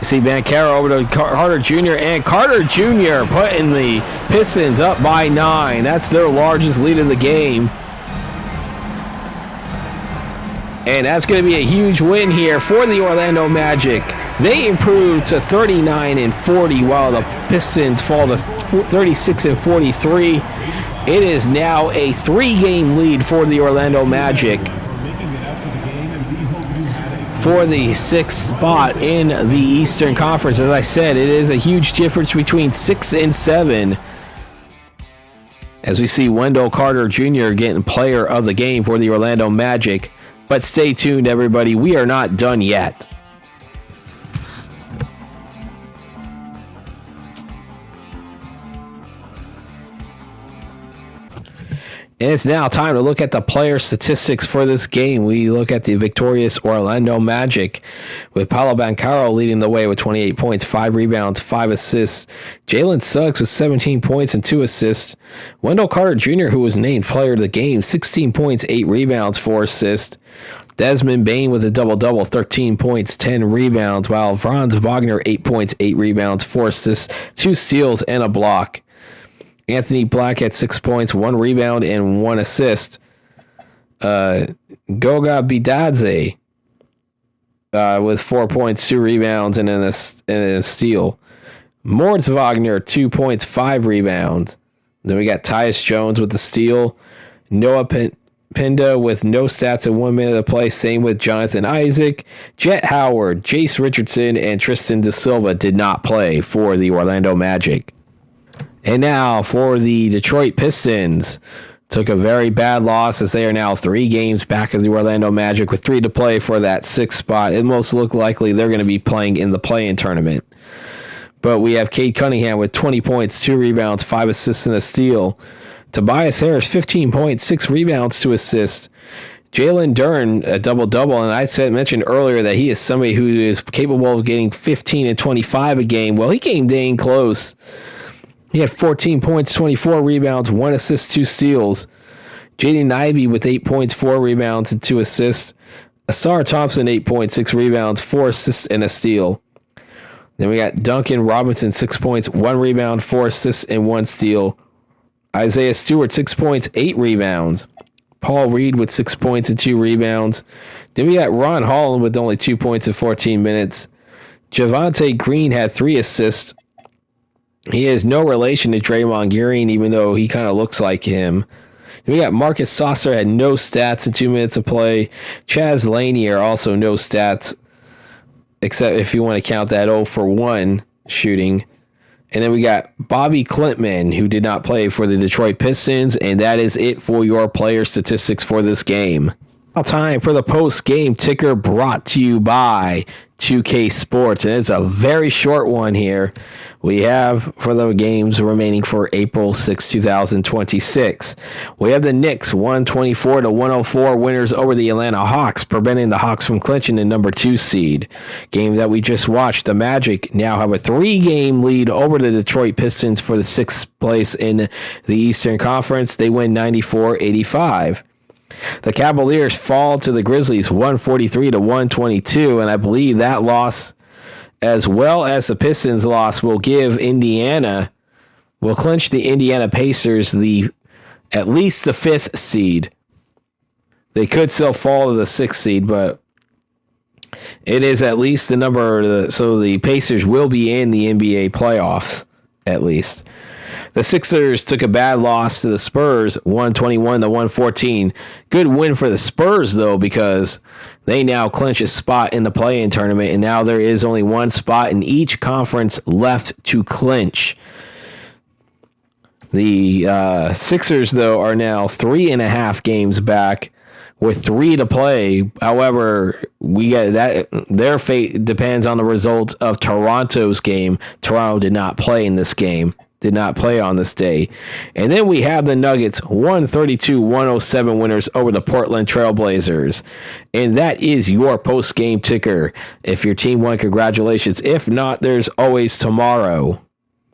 You see Banchero over to Carter Jr. And Carter Jr. putting the Pistons up by 9. That's their largest lead in the game. And that's going to be a huge win here for the Orlando Magic. They improved to 39-40 while the Pistons fall to 36-43. It is now a 3-game lead for the Orlando Magic for the 6th spot in the Eastern Conference. As I said, it is a huge difference between 6 and 7. As we see Wendell Carter Jr. getting player of the game for the Orlando Magic. But stay tuned, everybody. We are not done yet. And it's now time to look at the player statistics for this game. We look at the victorious Orlando Magic with Paolo Banchero leading the way with 28 points, 5 rebounds, 5 assists. Jalen Suggs with 17 points and 2 assists. Wendell Carter Jr., who was named player of the game, 16 points, 8 rebounds, 4 assists. Desmond Bane with a double-double, 13 points, 10 rebounds, while Franz Wagner, 8 points, 8 rebounds, 4 assists, 2 steals, and a block. Anthony Black had 6 points, 1 rebound, and 1 assist. Goga Bitadze with 4 points, 2 rebounds, and a steal. Moritz Wagner, 2 points, 5 rebounds. Then we got Tyus Jones with the steal. Noah Pinda with no stats in 1 minute of play. Same with Jonathan Isaac. Jet Howard, Jace Richardson, and Tristan Da Silva did not play for the Orlando Magic. And now for the Detroit Pistons. Took a very bad loss as they are now 3 games back of the Orlando Magic with 3 to play for that 6th spot. It most look likely they're going to be playing in the play-in tournament. But we have Cade Cunningham with 20 points, 2 rebounds, 5 assists, and a steal. Tobias Harris, 15 points, 6 rebounds, 2 assists. Jalen Duren, a double-double, and I mentioned earlier that he is somebody who is capable of getting 15 and 25 a game. Well, he came dang close. He had 14 points, 24 rebounds, 1 assist, 2 steals. Jaden Ivey with 8 points, 4 rebounds, and 2 assists. Asar Thompson, 8 points, 6 rebounds, 4 assists, and a steal. Then we got Duncan Robinson, 6 points, 1 rebound, 4 assists, and 1 steal. Isaiah Stewart, 6 points, 8 rebounds. Paul Reed with 6 points and 2 rebounds. Then we got Ron Holland with only 2 points in 14 minutes. Javonte Green had 3 assists. He has no relation to Draymond Green, even though he kind of looks like him. Then we got Marcus Saucer had no stats in 2 minutes of play. Chaz Lanier also no stats, except if you want to count that 0 for 1 shooting. And then we got Bobby Klintman, who did not play for the Detroit Pistons, and that is it for your player statistics for this game. Now time for the post-game ticker brought to you by 2K Sports, and it's a very short one here. We have for the games remaining for April 6, 2026. We have the Knicks 124-104 winners over the Atlanta Hawks, preventing the Hawks from clinching the number 2 seed. Game that we just watched, the Magic now have a 3-game lead over the Detroit Pistons for the 6th place in the Eastern Conference. They win 94-85. The Cavaliers fall to the Grizzlies 143-122, and I believe that loss, as well as the Pistons loss, will clinch the Indiana Pacers at least the 5th seed. They could still fall to the 6th seed, but it is at least the number, so the Pacers will be in the NBA playoffs, at least. The Sixers took a bad loss to the Spurs, 121-114. Good win for the Spurs, though, because they now clinch a spot in the play-in tournament, and now there is only one spot in each conference left to clinch. The Sixers, though, are now 3.5 games back with 3 to play. However, we get that their fate depends on the result of Toronto's game. Toronto did not play in this game, did not play on this day. And then we have the Nuggets 132-107 winners over the Portland Trailblazers. And that is your post-game ticker. If your team won, congratulations. If not, there's always tomorrow.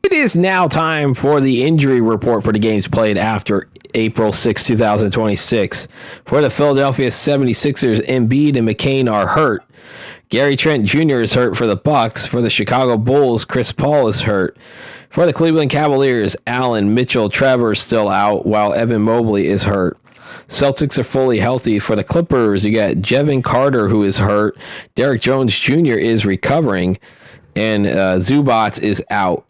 It is now time for the injury report for the games played after April 6, 2026. For the Philadelphia 76ers, Embiid and McCain are hurt. Gary Trent Jr. is hurt for the Bucks. For the Chicago Bulls, Chris Paul is hurt. For the Cleveland Cavaliers, Allen, Mitchell, Trevor still out, while Evan Mobley is hurt. Celtics are fully healthy. For the Clippers, you got Jevon Carter, who is hurt. Derrick Jones Jr. is recovering. And Zubac is out.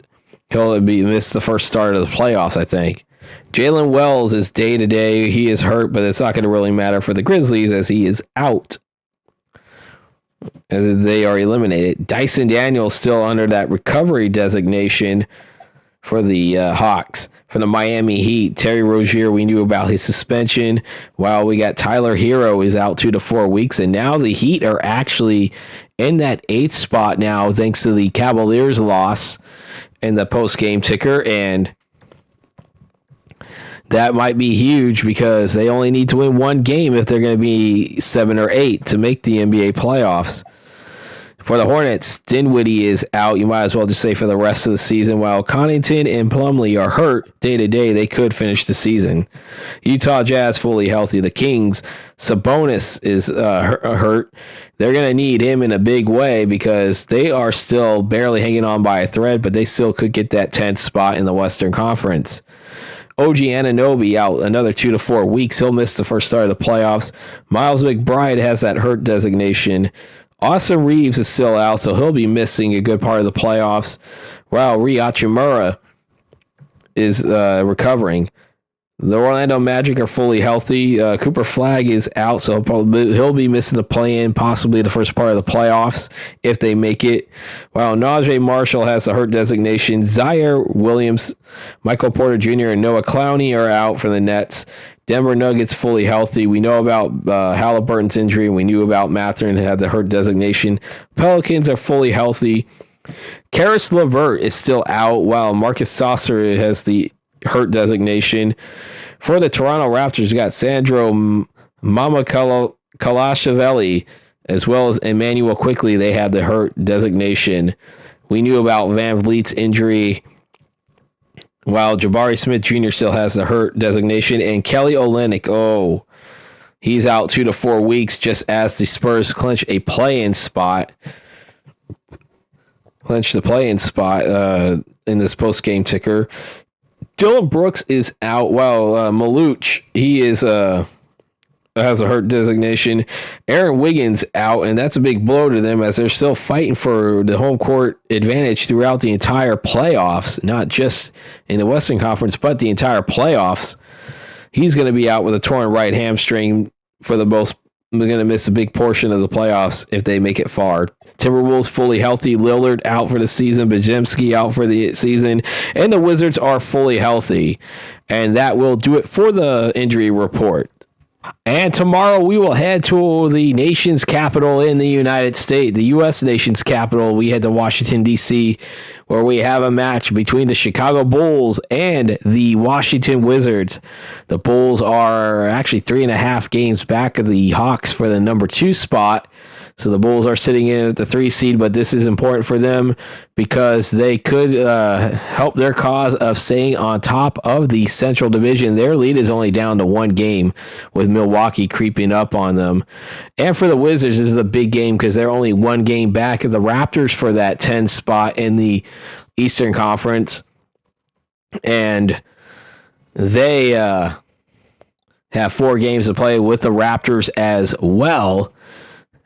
He'll miss the first start of the playoffs, I think. Jalen Wells is day-to-day. He is hurt, but it's not going to really matter for the Grizzlies as he is out, as they are eliminated. Dyson Daniels still under that recovery designation for the Hawks. For the Miami Heat, Terry Rozier, we knew about his suspension, while we got Tyler Hero is out 2 to 4 weeks, and now the Heat are actually in that 8th spot now thanks to the Cavaliers loss in the post-game ticker, and that might be huge because they only need to win one game if they're going to be 7 or 8 to make the NBA playoffs. For the Hornets, Dinwiddie is out. You might as well just say for the rest of the season. While Connaughton and Plumlee are hurt day-to-day, they could finish the season. Utah Jazz fully healthy. The Kings, Sabonis is hurt. They're going to need him in a big way because they are still barely hanging on by a thread, but they still could get that 10th spot in the Western Conference. OG Anunoby out another 2 to 4 weeks. He'll miss the first start of the playoffs. Miles McBride has that hurt designation. Austin Reeves is still out, so he'll be missing a good part of the playoffs. While Rui Hachimura is recovering. The Orlando Magic are fully healthy. Cooper Flagg is out, so he'll be missing the play-in, possibly the first part of the playoffs if they make it. While Najee Marshall has the hurt designation. Zaire Williams, Michael Porter Jr., and Noah Clowney are out for the Nets. Denver Nuggets fully healthy. We know about Halliburton's injury. We knew about Mathurin had the hurt designation. Pelicans are fully healthy. Karis LeVert is still out, while Marcus Saucer has the hurt designation. For the Toronto Raptors, you got Sandro Kalashivelli, as well as Emmanuel Quickley. They have the hurt designation. We knew about Van Vliet's injury, while Jabari Smith Jr. still has the hurt designation. And Kelly Olynyk, he's out 2 to 4 weeks, just as the Spurs clinch a play-in spot. Clinch the play-in spot in this post-game ticker. Dylan Brooks is out, while Maluch, he is has a hurt designation. Aaron Wiggins out, and that's a big blow to them as they're still fighting for the home court advantage throughout the entire playoffs, not just in the Western Conference, but the entire playoffs. He's going to be out with a torn right hamstring for the most. They're going to miss a big portion of the playoffs if they make it far. Timberwolves fully healthy. Lillard out for the season. Bajemski out for the season. And the Wizards are fully healthy. And that will do it for the injury report. And tomorrow we will head to the nation's capital in the United States, the U.S. nation's capital. We head to Washington, D.C., where we have a match between the Chicago Bulls and the Washington Wizards. The Bulls are actually 3.5 games back of the Hawks for the number 2 spot. So the Bulls are sitting in at the 3 seed, but this is important for them because they could help their cause of staying on top of the Central Division. Their lead is only down to 1 game, with Milwaukee creeping up on them. And for the Wizards, this is a big game because they're only 1 game back of the Raptors for that 10 spot in the Eastern Conference. And they have 4 games to play with the Raptors as well.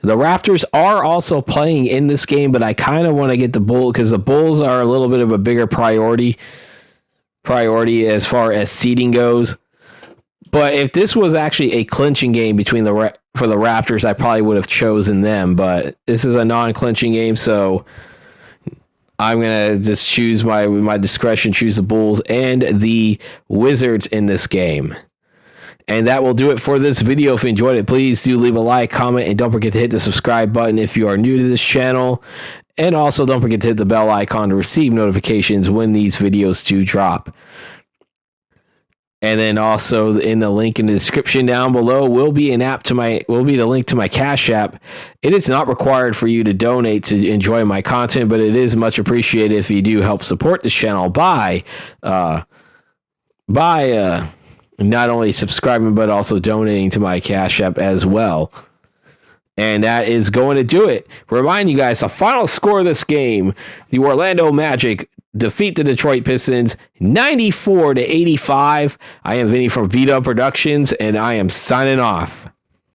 The Raptors are also playing in this game, but I kind of want to get the Bulls because the Bulls are a little bit of a bigger priority as far as seeding goes. But if this was actually a clinching game for the Raptors, I probably would have chosen them. But this is a non-clinching game, so I'm going to just choose my discretion, choose the Bulls and the Wizards in this game. And that will do it for this video. If you enjoyed it, please do leave a like, comment, and don't forget to hit the subscribe button if you are new to this channel. And also don't forget to hit the bell icon to receive notifications when these videos do drop. And then also in the link in the description down below will be the link to my Cash App. It is not required for you to donate to enjoy my content, but it is much appreciated if you do help support this channel by not only subscribing, but also donating to my Cash App as well. And that is going to do it. Remind you guys, the final score of this game, the Orlando Magic defeat the Detroit Pistons 94-85. I am Vinny from VDub Productions, and I am signing off.